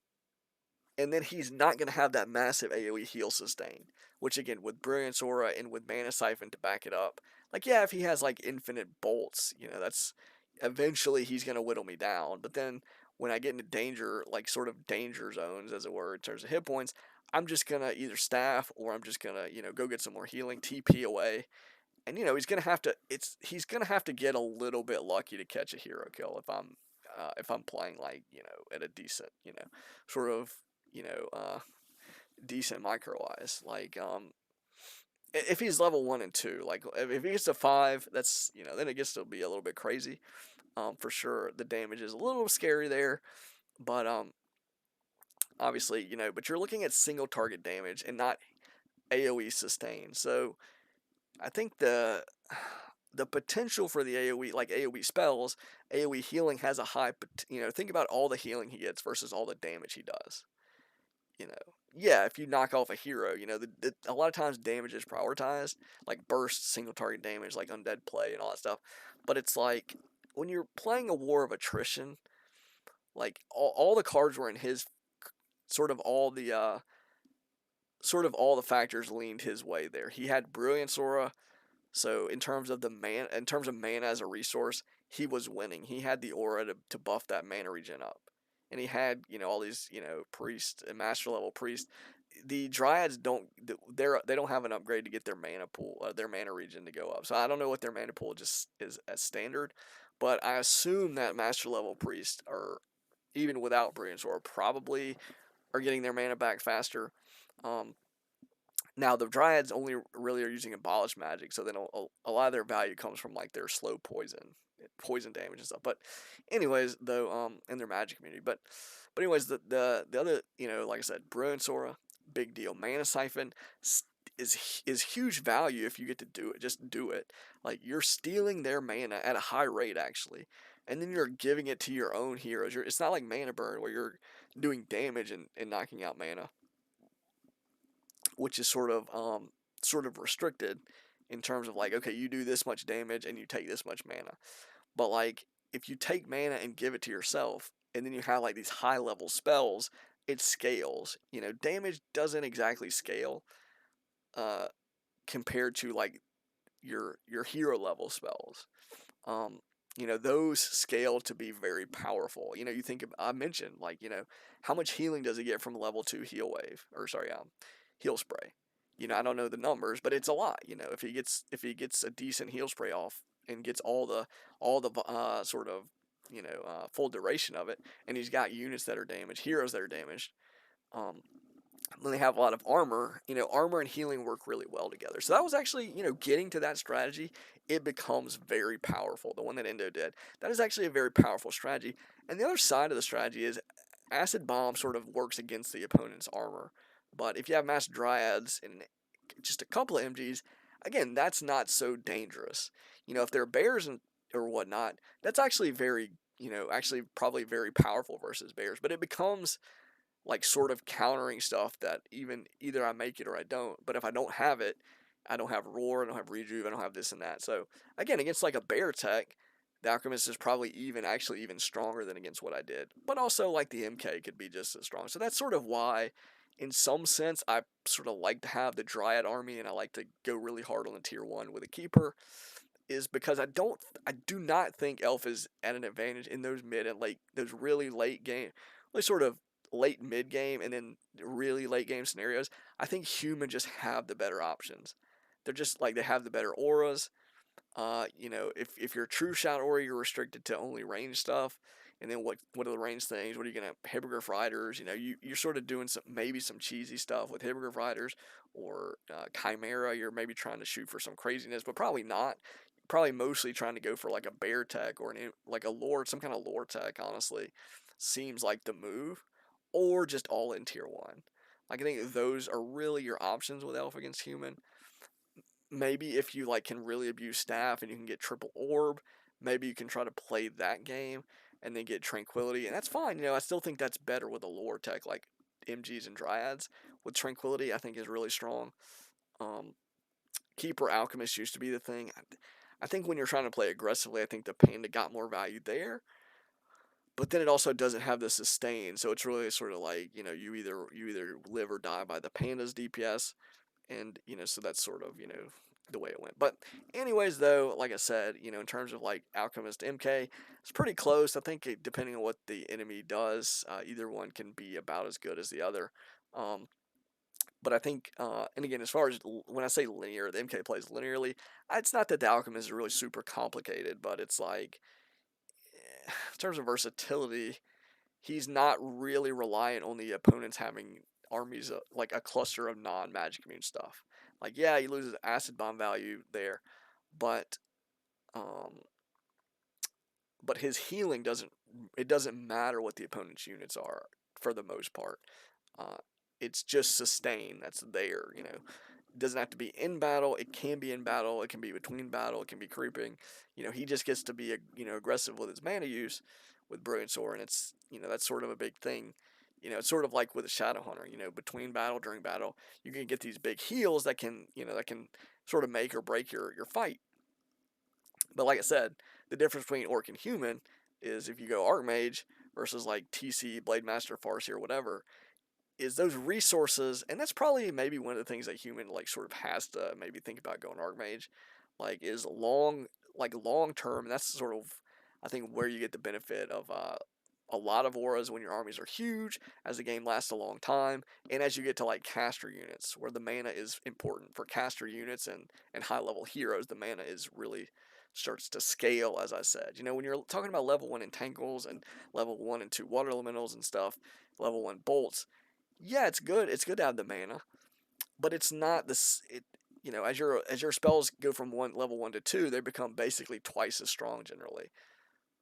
and then he's not going to have that massive AoE heal sustain, which again with Brilliance Aura and with Mana Siphon to back it up, like yeah, if he has like infinite bolts, that's eventually he's going to whittle me down. But then when I get into danger, like sort of danger zones as it were in terms of hit points, I'm just gonna either staff or I'm just gonna go get some more healing, TP away, and he's gonna have to get a little bit lucky to catch a hero kill if I'm playing like at a decent sort of you know uh decent micro wise, like if he's level 1 and 2, like if he gets to 5, that's then it gets to be a little bit crazy. For sure the damage is a little scary there, but obviously but you're looking at single target damage and not AoE sustain. So I think the potential for the AoE, like AoE spells, AoE healing has a high, think about all the healing he gets versus all the damage he does. Yeah, if you knock off a hero, a lot of times damage is prioritized, like burst, single target damage, like undead play and all that stuff. But it's like when you're playing a war of attrition, like all the cards were in his sort of all the factors leaned his way there. He had Brilliance Aura. So in terms of mana as a resource, he was winning. He had the aura to buff that mana regen up, and he had all these priest and master level priest. The dryads they don't have an upgrade to get their mana pool, their mana regen to go up. So I don't know what their mana pool just is as standard, but I assume that master level priests are even without brilliance aura probably are getting their mana back faster. Um, Now the dryads only really are using abolish magic, so they don't. A lot of their value comes from like their slow poison damage and stuff. But anyways, though, and their magic community. But anyways, the other like I said, Brilliance Aura, big deal. Mana Siphon is huge value if you get to do it. Just do it. Like you're stealing their mana at a high rate actually, and then you're giving it to your own heroes. It's not like Mana Burn where you're doing damage and knocking out mana, which is sort of restricted in terms of like, okay, you do this much damage and you take this much mana. But like if you take mana and give it to yourself and then you have like these high level spells, it scales. Damage doesn't exactly scale uh compared to like your hero level spells. Um those scale to be very powerful. You think of, I mentioned like, how much healing does he get from level 2 heal wave, or sorry, heal spray. I don't know the numbers, but it's a lot. If he gets a decent heal spray off and gets all the sort of full duration of it, and he's got units that are damaged, heroes that are damaged. When they have a lot of armor, armor and healing work really well together. So that was actually, getting to that strategy, it becomes very powerful. The one that Endo did, that is actually a very powerful strategy. And the other side of the strategy is Acid Bomb sort of works against the opponent's armor. But if you have Mass Dryads and just a couple of MGs, again, that's not so dangerous. If they're bears or whatnot, that's actually actually probably very powerful versus bears. But it becomes like sort of countering stuff that either I make it or I don't. But if I don't have it, I don't have roar, I don't have rejuve, I don't have this and that. So again, against like a bear tech, the alchemist is probably even stronger than against what I did. But also like the MK could be just as strong. So that's sort of why, in some sense, I sort of like to have the Dryad army, and I like to go really hard on the tier 1 with a keeper, is because I do not think Elf is at an advantage in those mid and late, those really late game, really sort of late mid game and then really late game scenarios. I think human just have the better options. They're just like they have the better auras. If you're a true shot aura, you're restricted to only range stuff. And then what are the range things? What are you gonna hippogriff riders? You're sort of doing some cheesy stuff with hippogriff riders or chimera. You're maybe trying to shoot for some craziness, but probably not. Probably mostly trying to go for like a bear tech or like a lore, some kind of lore tech. Honestly, seems like the move, or just all in tier 1. Like I think those are really your options with elf against human. Maybe if you like can really abuse staff and you can get triple orb, maybe you can try to play that game and then get tranquility, and that's fine. I still think that's better with a lore tech like MGs and dryads. With tranquility, I think is really strong. Um, Keeper alchemist used to be the thing. I think when you're trying to play aggressively, I think the panda got more value there. But then it also doesn't have the sustain, so it's really sort of like you either live or die by the panda's DPS, and so that's sort of the way it went. But anyways, though, like I said, in terms of like alchemist MK, it's pretty close. I think depending on what the enemy does, either one can be about as good as the other. Um, but I think, and again, as far as when I say linear, the MK plays linearly. It's not that the alchemist is really super complicated, but it's like in terms of versatility, he's not really reliant on the opponents having armies like a cluster of non-magic immune stuff. Like yeah, he loses acid bomb value there, but um, but his healing doesn't matter what the opponent's units are for the most part. Uh, it's just sustain that's there. It doesn't have to be in battle. It can be in battle. It can be between battle. It can be creeping. He just gets to be aggressive with his mana use with Brilliant Sword, and it's that's sort of a big thing. It's sort of like with a Shadow Hunter. Between battle, during battle, you can get these big heals that can sort of make or break your fight. But like I said, the difference between Orc and Human is if you go Archmage versus like TC, Blade Master, Farseer, or whatever, is those resources, and that's probably maybe one of the things that Human like sort of has to maybe think about going Archmage, like is long term. That's sort of I think where you get the benefit of a lot of auras when your armies are huge, as the game lasts a long time, and as you get to like caster units, where the mana is important for caster units and high level heroes, the mana is really starts to scale, as I said. When you're talking about level 1 entangles and level 1 and 2 water elementals and stuff, level 1 bolts, yeah, it's good. It's good to have the mana, but it's not this. As your spells go from level 1 to 2, they become basically twice as strong generally.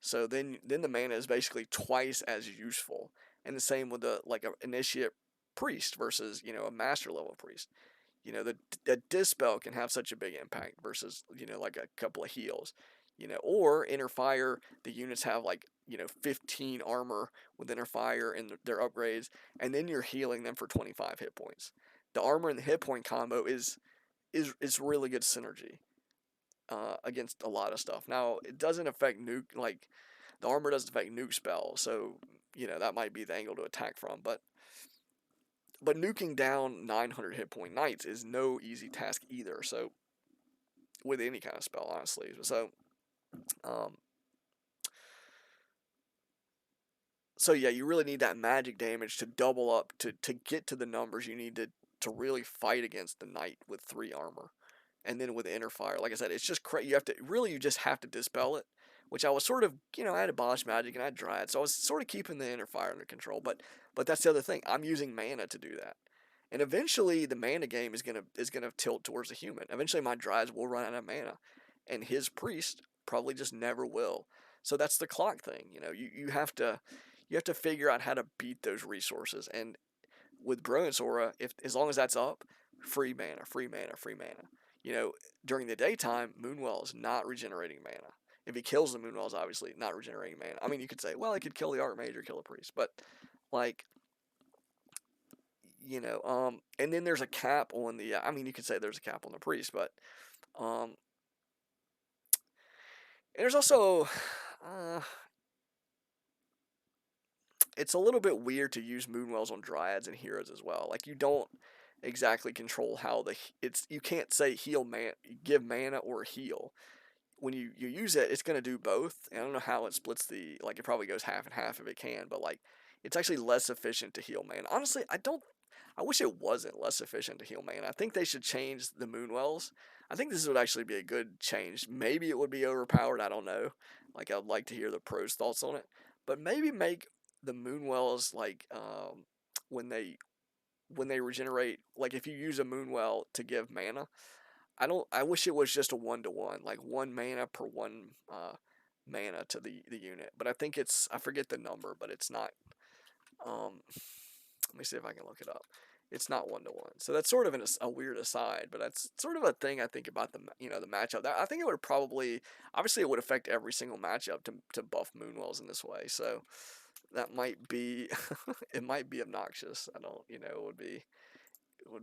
So then the mana is basically twice as useful, and the same with a initiate priest versus a master level priest. The dispel can have such a big impact versus like a couple of heals. Or inner fire, the units have like 15 armor with inner fire and their upgrades, and then you're healing them for 25 hit points. The armor and the hit point combo is really good synergy against a lot of stuff. Now it doesn't affect nuke, like the armor doesn't affect nuke spells, so that might be the angle to attack from. But nuking down 900 hit point knights is no easy task either. So with any kind of spell, honestly. Um, so yeah, you really need that magic damage to double up to get to the numbers you need to really fight against the knight with 3 armor. And then with inner fire, like I said, it's just you just have to dispel it, which I was sort of, I had abolish magic and I had dryad, so I was sort of keeping the inner fire under control. But that's the other thing, I'm using mana to do that, and eventually the mana game is gonna tilt towards the human. Eventually my dryads will run out of mana, and his priest probably just never will. So that's the clock thing, you have to figure out how to beat those resources, and with Brilliance Aura, if as long as that's up, free mana, free mana, free mana. During the daytime, Moonwell is not regenerating mana. If he kills the Moonwell, is obviously not regenerating mana. I mean, you could say, well, he could kill the Archmage or kill a priest, but like and then there's a cap on the. I mean, you could say there's a cap on the priest, but um, and there's also, uh, it's a little bit weird to use moonwells on dryads and heroes as well. Like you don't exactly control how it's you can't say heal man, give mana or heal. When you use it, it's gonna do both. And I don't know how it splits like it probably goes half and half if it can, but like it's actually less efficient to heal mana. Honestly, I wish it wasn't less efficient to heal mana. I think they should change the moonwells. I think this would actually be a good change. Maybe it would be overpowered. I don't know. Like I'd like to hear the pros' thoughts on it. But maybe make the moonwells like when they when they regenerate. Like if you use a moonwell to give mana, I wish it was just a 1-to-1, like 1 mana per 1 mana to the unit. But I think I forget the number, but it's not. Let me see if I can look it up. It's not 1-to-1, so that's sort of a weird aside, but that's sort of a thing I think about the matchup. I think it would probably, obviously, it would affect every single matchup to buff Moonwells in this way. So that might be it might be obnoxious. I don't, it would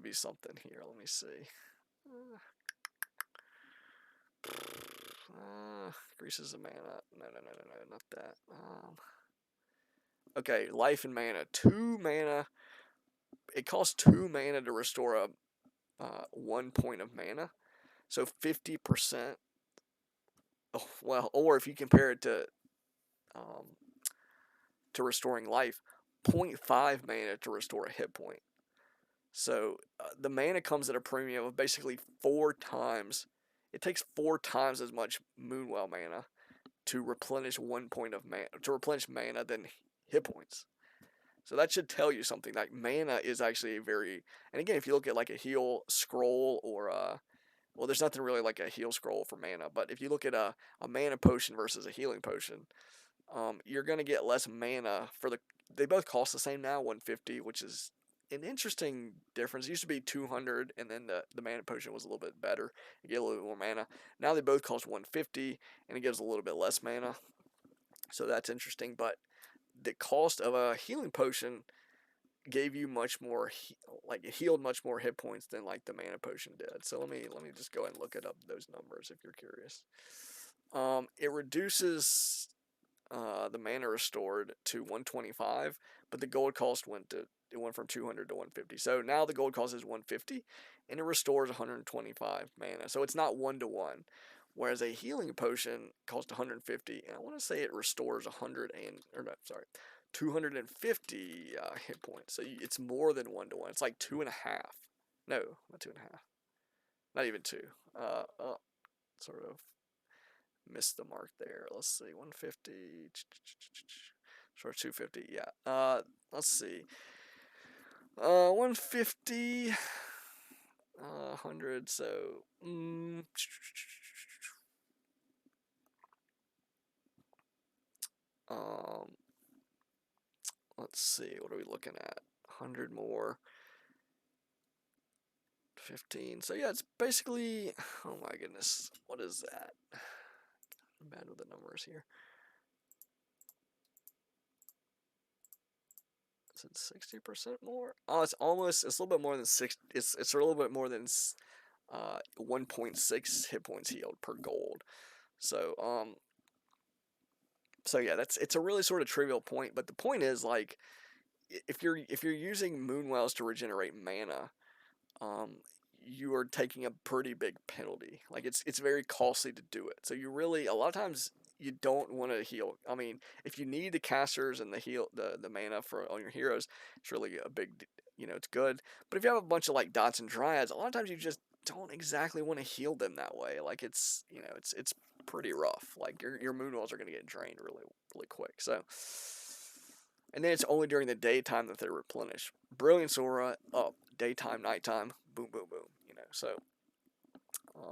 be something here. Let me see. Greases of mana. No, no, no, no, no, not that. Okay, life and mana. 2 mana. It costs 2 mana to restore a 1 point of mana. So 50%. Oh, well, or if you compare it to restoring life, 0.5 mana to restore a hit point. So the mana comes at a premium of basically 4 times. It takes 4 times as much Moonwell mana to replenish 1 point of mana than hit points. So that should tell you something. Like mana is actually and again, if you look at like a heal scroll or well, there's nothing really like a heal scroll for mana, but if you look at a mana potion versus a healing potion, you're gonna get less mana they both cost the same now, 150, which is an interesting difference. It used to be 200, and then the mana potion was a little bit better. You get a little bit more mana. Now they both cost 150, and it gives a little bit less mana. So that's interesting. But the cost of a healing potion gave you much more, like it healed much more hit points than like the mana potion did. So let me just go ahead and look it up those numbers if you're curious. It reduces the mana restored to 125, but the gold cost went from 200 to 150. So now the gold cost is 150, and it restores 125 mana. So it's not 1-to-1. Whereas a healing potion costs 150, and I want to say it restores 250 hit points. So it's more than 1-to-1. It's like 2.5. No, not 2.5. Not even 2. Sort of missed the mark there. Let's see, 150. Sure, 250. Yeah. Let's see. 150. 100. So. Let's see. What are we looking at? 100 more. 15. So yeah, it's basically. Oh my goodness. What is that? I'm bad with the numbers here. Is it 60% more? Oh, it's a little bit more than 6. It's a little bit more than 1.6 hit points healed per gold. So yeah, it's a really sort of trivial point, but the point is like if you're using Moonwells to regenerate mana, you are taking a pretty big penalty. Like it's very costly to do it. So you really a lot of times you don't want to heal. I mean, if you need the casters and the mana for on your heroes, it's really a big, it's good. But if you have a bunch of like dots and dryads, a lot of times you just don't exactly want to heal them that way. Like it's pretty rough. Like your Moonwells are going to get drained really really quick. So. And then it's only during the daytime that they replenish. Brilliance Aura up, daytime, nighttime, boom, boom, boom. So,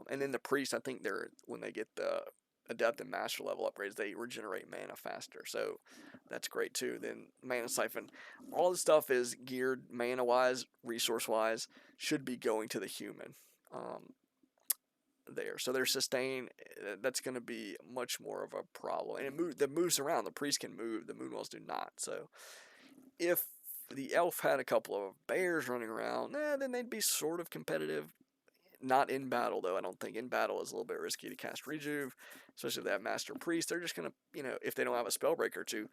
and then the priest, I think when they get the adept and master level upgrades, they regenerate mana faster. So that's great too. Then mana siphon, all the stuff is geared mana wise, resource wise, should be going to the human. There, so their sustain, that's going to be much more of a problem, and that moves around. The priest can move, the Moonwells do not. So if the elf had a couple of bears running around, then they'd be sort of competitive. Not in battle, though. I don't think in battle is a little bit risky to cast Rejuve, especially if they have Master Priest. They're just going to, if they don't have a Spellbreaker or two,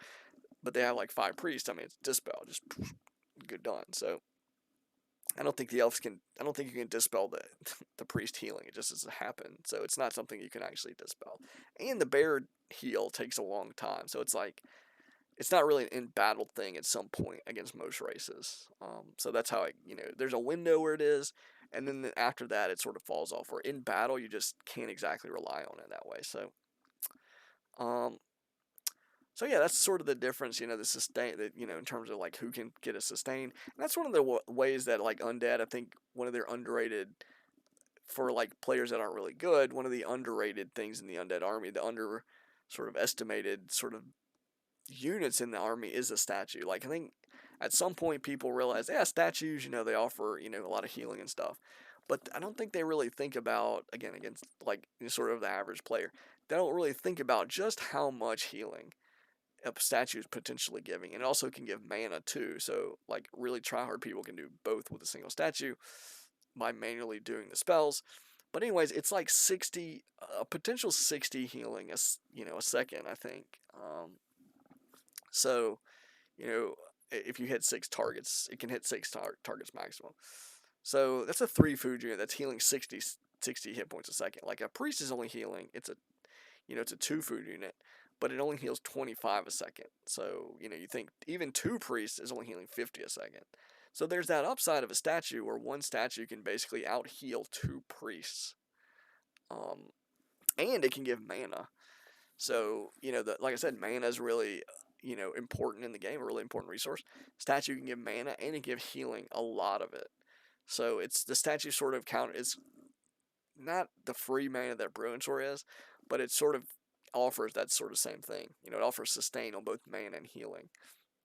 but they have like 5 Priests, I mean, it's Dispel, just good done. So I don't think the elves can. I don't think you can dispel the the priest healing. It just doesn't happen. So it's not something you can actually dispel. And the bear heal takes a long time. So it's like it's not really an in battle thing at some point against most races. So that's how there's a window where it is, and then after that it sort of falls off. Where in battle you just can't exactly rely on it that way. Um, so yeah, that's sort of the difference, the sustain that in terms of like who can get a sustain. And that's one of the ways that like undead, I think one of their underrated for like players that aren't really good, one of the underrated things in the undead army, the under sort of estimated sort of units in the army is a statue. Like I think at some point people realize, yeah, statues, they offer, a lot of healing and stuff. But I don't think they really think about, again, against like sort of the average player, they don't really think about just how much healing a statue is potentially giving. And it also can give mana too. So like really try hard people can do both with a single statue by manually doing the spells. But anyways, it's like 60, a potential 60 healing a second, I think. So, if you hit 6 targets, it can hit 6 targets maximum. So that's a 3 food unit that's healing 60 hit points a second. Like a priest is only healing, it's a 2 food unit, but it only heals 25 a second. So, you think even 2 priests is only healing 50 a second. So there's that upside of a statue where one statue can basically out heal 2 priests. And it can give mana. So, like I said, mana is really, important in the game, a really important resource. Statue can give mana and it give healing, a lot of it. So it's the statue sort of is not the free mana that Bruinsaur is, but it sort of offers that sort of same thing. It offers sustain on both mana and healing.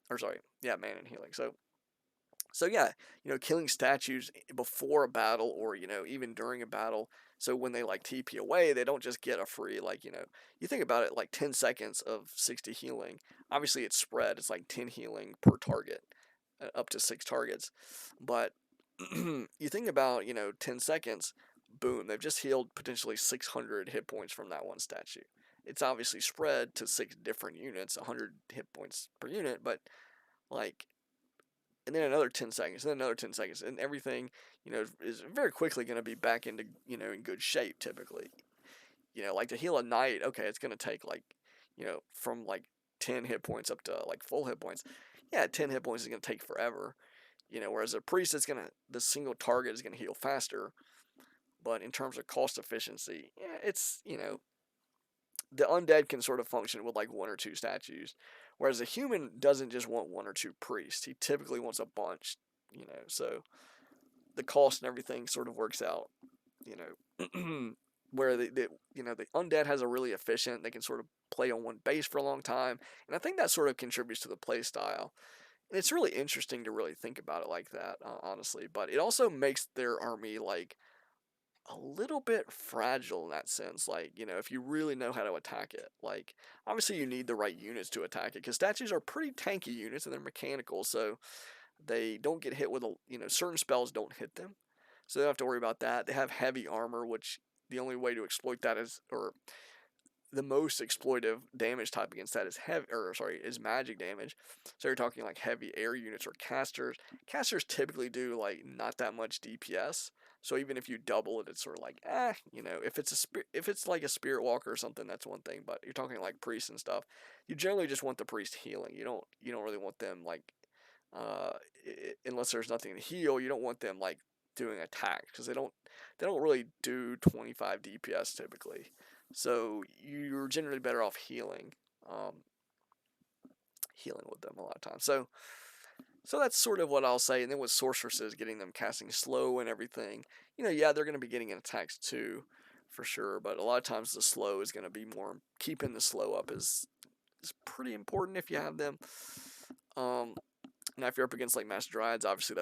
Or sorry, yeah, mana and healing. So yeah, killing statues before a battle or, even during a battle. So when they like TP away, they don't just get a free, like, you think about it, like 10 seconds of 60 healing. Obviously it's spread. It's like 10 healing per target, up to 6 targets. But you think about, 10 seconds, boom, they've just healed potentially 600 hit points from that one statue. It's obviously spread to 6 different units, 100 hit points per unit, but like, and then another 10 seconds, and then another 10 seconds, and everything, is very quickly going to be back into, in good shape typically. Like to heal a knight, okay, it's going to take like, from like 10 hit points up to like full hit points. Yeah, 10 hit points is going to take forever. Whereas a priest, the single target is going to heal faster. But in terms of cost efficiency, yeah, it's, the undead can sort of function with like 1 or 2 statues, whereas a human doesn't just want 1 or 2 priests. He typically wants a bunch, so the cost and everything sort of works out, where the undead has a really efficient, they can sort of play on one base for a long time, and I think that sort of contributes to the play style. And it's really interesting to really think about it like that, honestly, but it also makes their army like a little bit fragile in that sense. Like, if you really know how to attack it, like, obviously you need the right units to attack it, because statues are pretty tanky units and they're mechanical, so they don't get hit with certain spells don't hit them, so they don't have to worry about that. They have heavy armor, which the only way to exploit that or the most exploitive damage type against that is magic damage. So you're talking like heavy air units or casters. Casters typically do like not that much DPS. So even if you double it, it's sort of like if it's like a spirit walker or something, that's one thing. But you're talking like priests and stuff. You generally just want the priest healing. You don't really want them like uh, unless there's nothing to heal. You don't want them like doing attack, because they don't really do 25 DPS typically. So you're generally better off um, healing with them a lot of times. So that's sort of what I'll say. And then with sorceresses, getting them casting slow and everything, yeah, they're going to be getting in attacks too, for sure. But a lot of times the slow is going to be more, keeping the slow up is pretty important if you have them. Now if you're up against like Master Dryads, obviously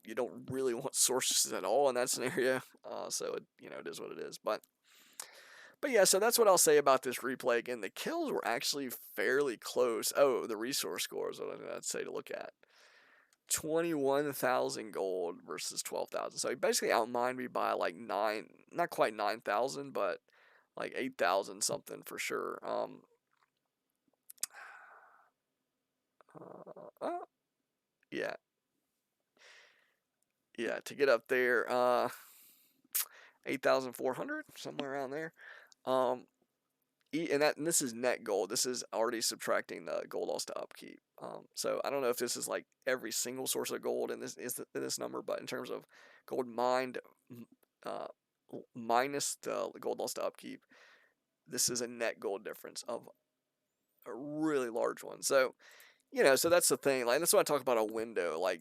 you don't really want sorceresses at all in that scenario. So it is what it is. But yeah, so that's what I'll say about this replay. Again, the kills were actually fairly close. Oh, the resource score is what I'd say to look at. 21,000 gold versus 12,000. So he basically outmined me by like nine, not quite 9,000, but like 8,000 something for sure. Uh, yeah, yeah, to get up there, 8,400 somewhere around there. Um, and this is net gold. This is already subtracting the gold lost to upkeep. So I don't know if this is like every single source of gold in this number, but in terms of gold mined, uh, minus the gold lost to upkeep, this is a net gold difference of a really large one. So so that's the thing. Like that's why I talk about a window. Like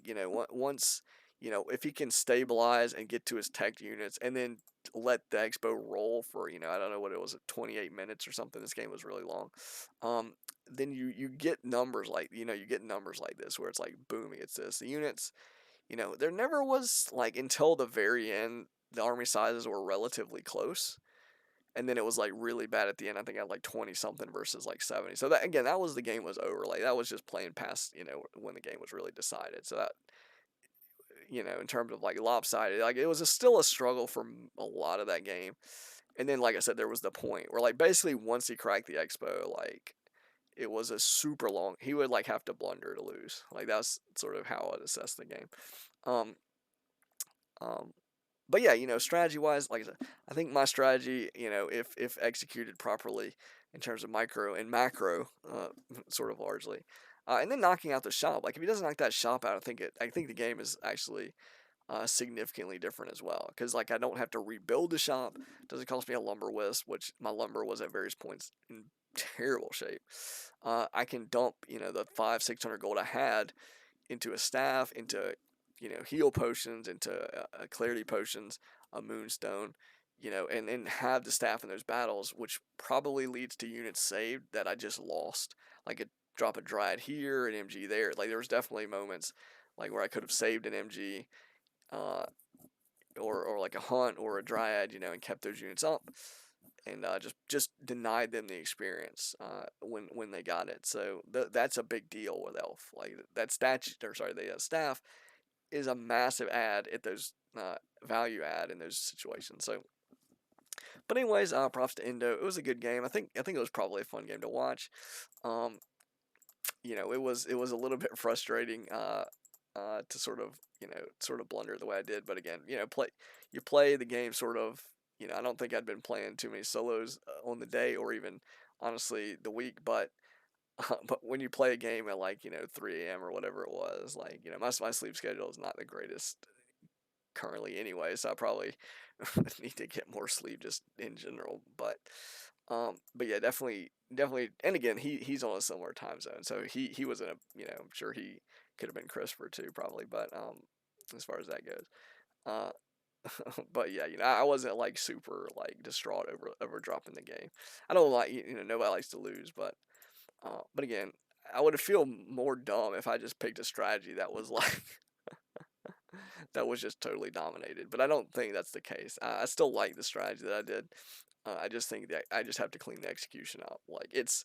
once if he can stabilize and get to his tech units, and then let the expo roll for I don't know what it was, 28 minutes or something. This game was really long. Um, then you get numbers like you get numbers like this where it's like boom, it's this. The units, there never was like until the very end. The army sizes were relatively close, and then it was like really bad at the end. I think I had like 20 something versus like 70. So that again, that was the game was over. Like that was just playing past when the game was really decided. So that in terms of like lopsided, like it was still a struggle for a lot of that game. And then like I said, there was the point where like basically once he cracked the expo, like it was a super long. He would like have to blunder to lose. Like that's sort of how I'd assess the game. Um, um, but yeah, strategy wise, like I said, I think my strategy, if executed properly in terms of micro and macro, sort of largely, and then knocking out the shop. Like if he doesn't knock that shop out, I think the game is actually significantly different as well. Because like I don't have to rebuild the shop. It doesn't cost me a lumber wisp, which my lumber was at various points in terrible shape. I can dump the 500-600 gold I had into a staff, into heal potions, into clarity potions, a moonstone, and have the staff in those battles, which probably leads to units saved that I just lost. Like a drop a dryad here, an MG there. Like there was definitely moments like where I could have saved an MG, uh, or like a hunt or a dryad, and kept those units up, and just denied them the experience when they got it. So that's a big deal with elf. Like that the staff is a massive add at those value add in those situations. So, but anyways, props to Indo. It was a good game. I think it was probably a fun game to watch. Um, it was a little bit frustrating to sort of blunder the way I did. But again, you play the game sort of. I don't think I'd been playing too many solos on the day or even honestly the week, but but when you play a game at like 3 a.m. or whatever it was, like my sleep schedule is not the greatest currently anyway, so I probably need to get more sleep just in general. But yeah, definitely, and again, he's on a similar time zone, so he was in a I'm sure he could have been crisper too, probably, but as far as that goes, uh. But yeah, I wasn't like super like distraught over dropping the game. I don't like nobody likes to lose, but again, I would feel more dumb if I just picked a strategy that was like that was just totally dominated. But I don't think that's the case. I still like the strategy that I did. I just think that I just have to clean the execution up. Like it's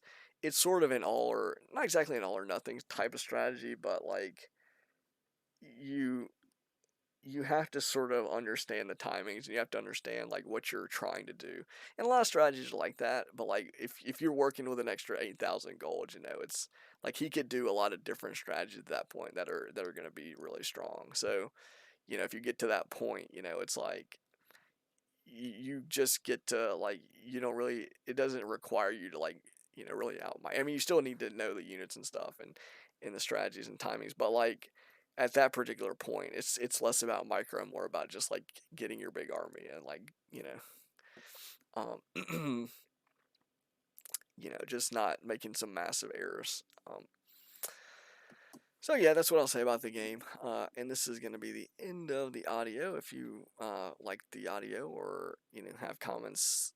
sort of an all or not exactly an all or nothing type of strategy, but like you you have to sort of understand the timings, and you have to understand like what you're trying to do. And a lot of strategies are like that, but like if you're working with an extra 8,000 gold, it's like he could do a lot of different strategies at that point that are going to be really strong. So if you get to that point, it's like you just get to like you don't really it doesn't require you to like really outmind. I mean, you still need to know the units and stuff and the strategies and timings, but like at that particular point, it's less about micro and more about just like getting your big army and like um just not making some massive errors. So yeah, that's what I'll say about the game. And this is going to be the end of the audio. If you like the audio or have comments,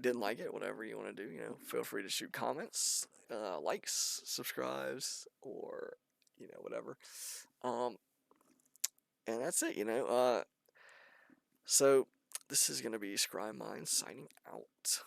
didn't like it, whatever you want to do, feel free to shoot comments, likes, subscribes, or whatever. Um, and that's it. So this is going to be ScryMind signing out.